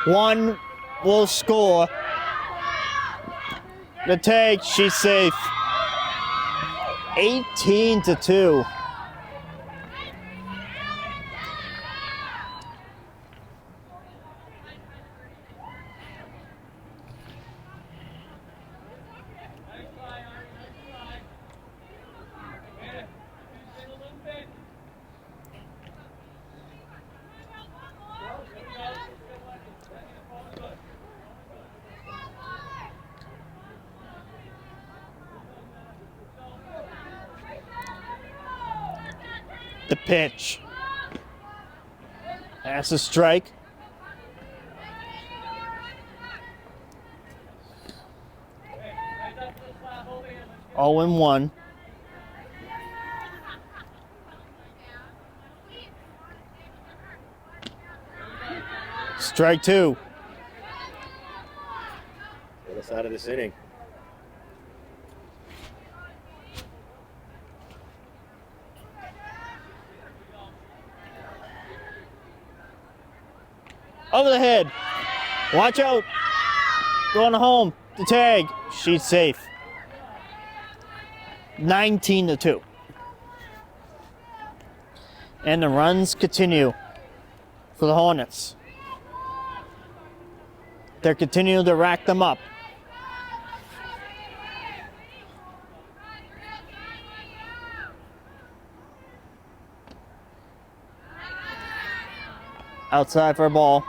S1: One will score. The take, she's safe. 18-2. The pitch. That's a strike. Oh, and 1. Strike 2.
S2: Get us out of this inning.
S1: Over the head. Watch out. Going home. The tag. She's safe. 19-2. And the runs continue for the Hornets. They're continuing to rack them up. Outside for a ball.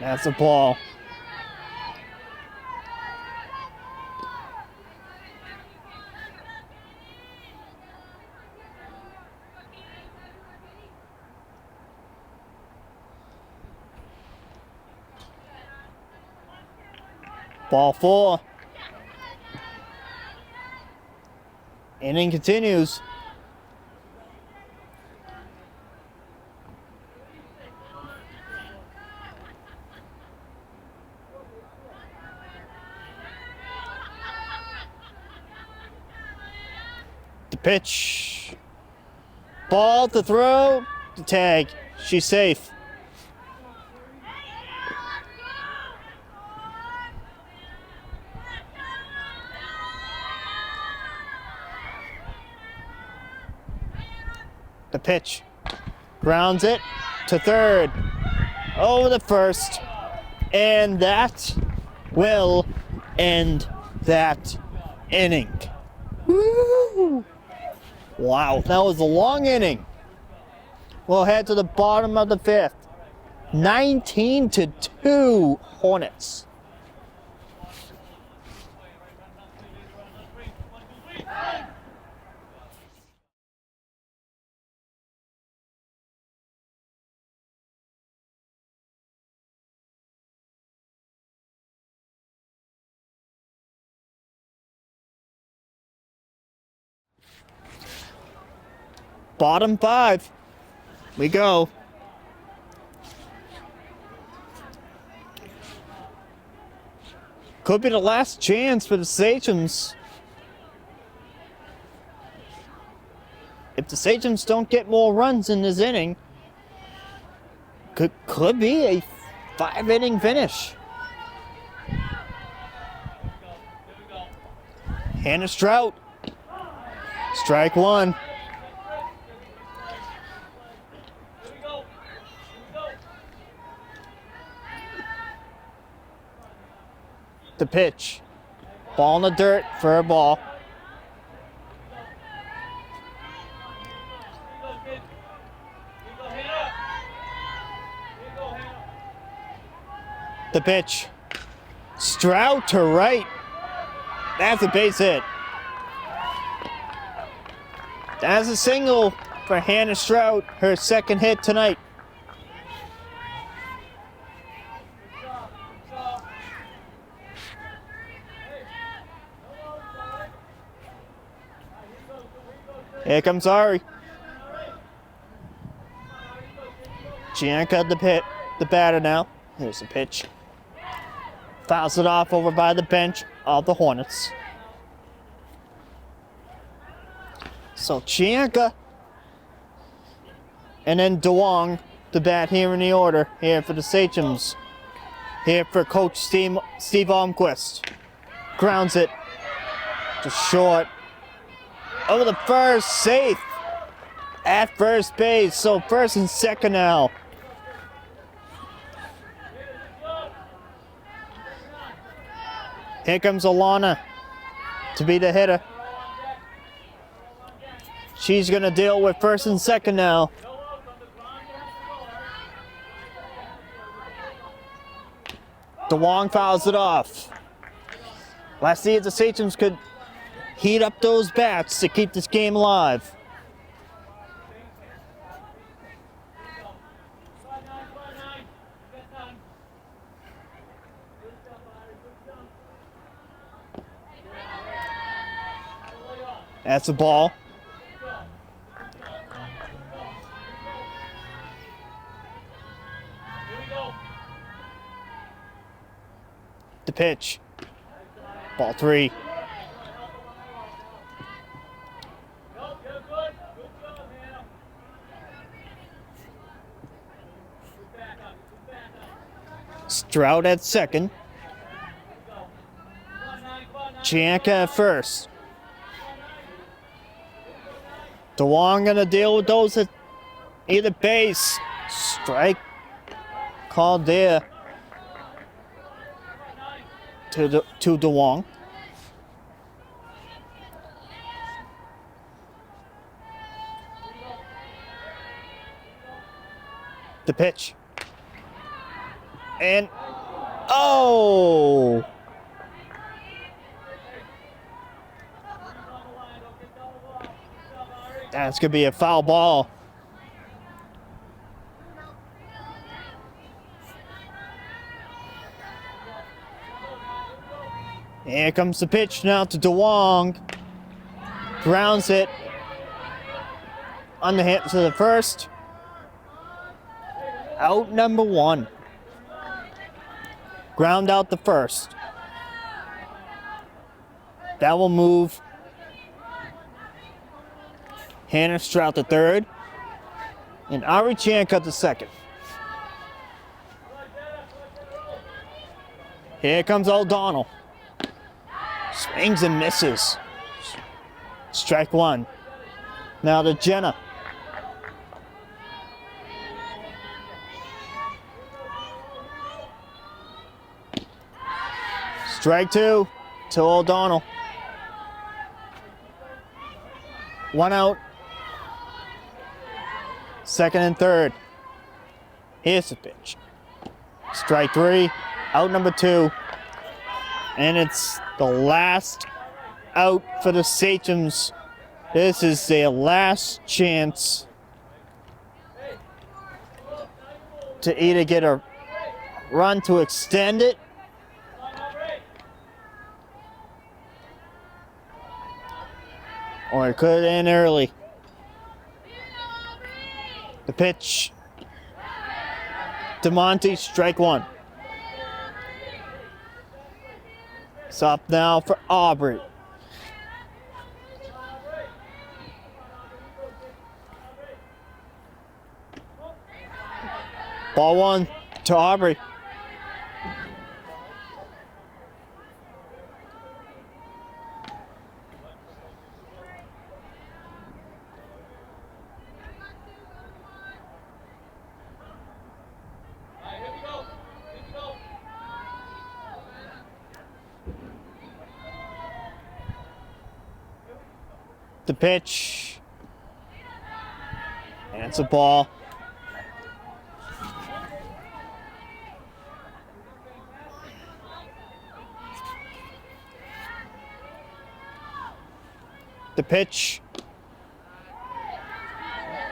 S1: That's a ball. Ball 4. Inning continues. The pitch. Ball to throw. The tag. She's safe. The pitch. Grounds it to third. Over the first. And that will end that inning. Woo! Wow, that was a long inning. We'll head to the bottom of the 5th. 19-2 Hornets. Bottom 5. We go. Could be the last chance for the Sachems. If the Sachems don't get more runs in this inning, Could be a 5-inning finish. Hannah Strout. Strike one. The pitch. Ball in the dirt for a ball. The pitch. Strout to right. That's a base hit. That's a single for Hannah Strout, her second hit tonight. Here comes Ari. Gianca the batter now. Here's the pitch. Fouls it off over by the bench of the Hornets. So Gianca and then DeWong to bat here in the order here for the Sachems. Here for Coach Steve Almquist. Grounds it to short. Over the first, safe at first base. So first and second now. Here comes Alana to be the hitter. She's going to deal with first and second now. DeWong fouls it off. Let's see if the Sachems could heat up those bats to keep this game alive. That's a ball. The pitch. Ball three. Strout at second. Gianca at first. DeWong gonna deal with those at either base. Strike called there to DeWong. The pitch. And oh! That's gonna be a foul ball. Here comes the pitch now to DeWong. Grounds it. On the hit to the first. Out number one. Ground out the first. That will move Hannah Strout to third. And Ari Gianca to second. Here comes O'Donnell. Swings and misses. Strike one. Now to Jenna. Strike two to O'Donnell. One out. Second and third. Here's the pitch. Strike three. Out number two. And it's the last out for the Sachems. This is their last chance to either get a run to extend it or it could end early. The pitch. DeMonte, strike one. It's up now for Aubrey. Ball one to Aubrey. The pitch. And it's a ball. The pitch.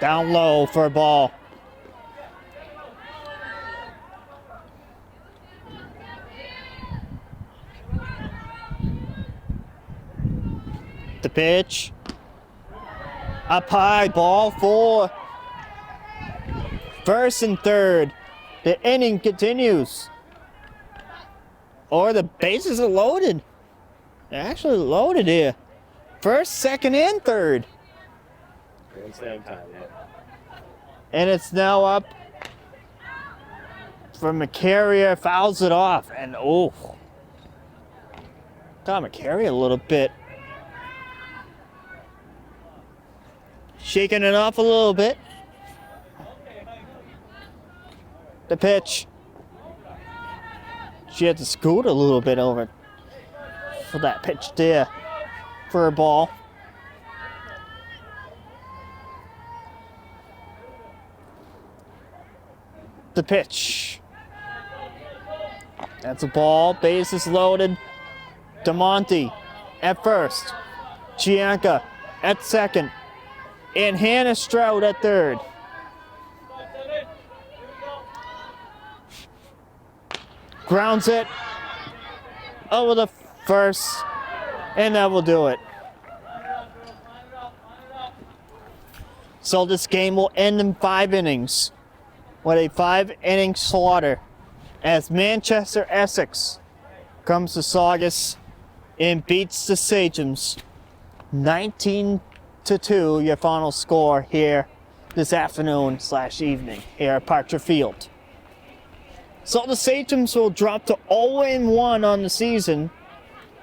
S1: Down low for a ball. The pitch. Up high, ball 4. First and third. The inning continues. Or the bases are loaded. They're actually loaded here. First, second, and third.
S2: Same time, yeah.
S1: And it's now up for McCarrier, fouls it off. And oh, got McCarrier a little bit. Shaking it off a little bit. The pitch. She had to scoot a little bit over for that pitch there for a ball. The pitch. That's a ball. Bases loaded. DeMonte at first. Chianca at second. And Hannah Stroud at third. Grounds it over the first, and that will do it. So this game will end in 5 innings with a 5-inning slaughter as Manchester Essex comes to Saugus and beats the Sachems 19-2, your final score here this afternoon/evening here at Parcher Field. So the Sachems will drop to 0-1 on the season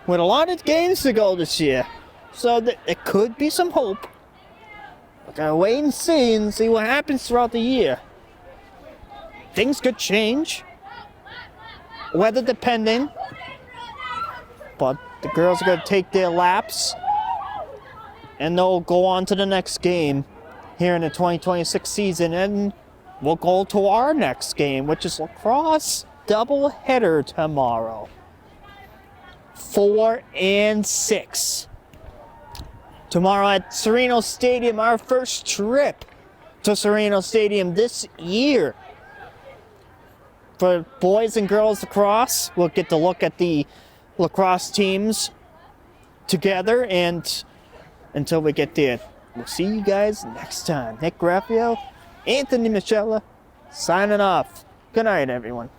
S1: with a lot of games to go this year. So there could be some hope. We're gonna wait and see what happens throughout the year. Things could change, weather depending, but the girls are gonna take their laps and they'll go on to the next game here in the 2026 season, and we'll go to our next game, which is lacrosse doubleheader tomorrow. 4 and 6. Tomorrow at Sereno Stadium, our first trip to Sereno Stadium this year. For boys and girls lacrosse, we'll get to look at the lacrosse teams together, and until we get there, we'll see you guys next time. Nick Graffeo, Anthony Moschella, signing off. Good night, everyone.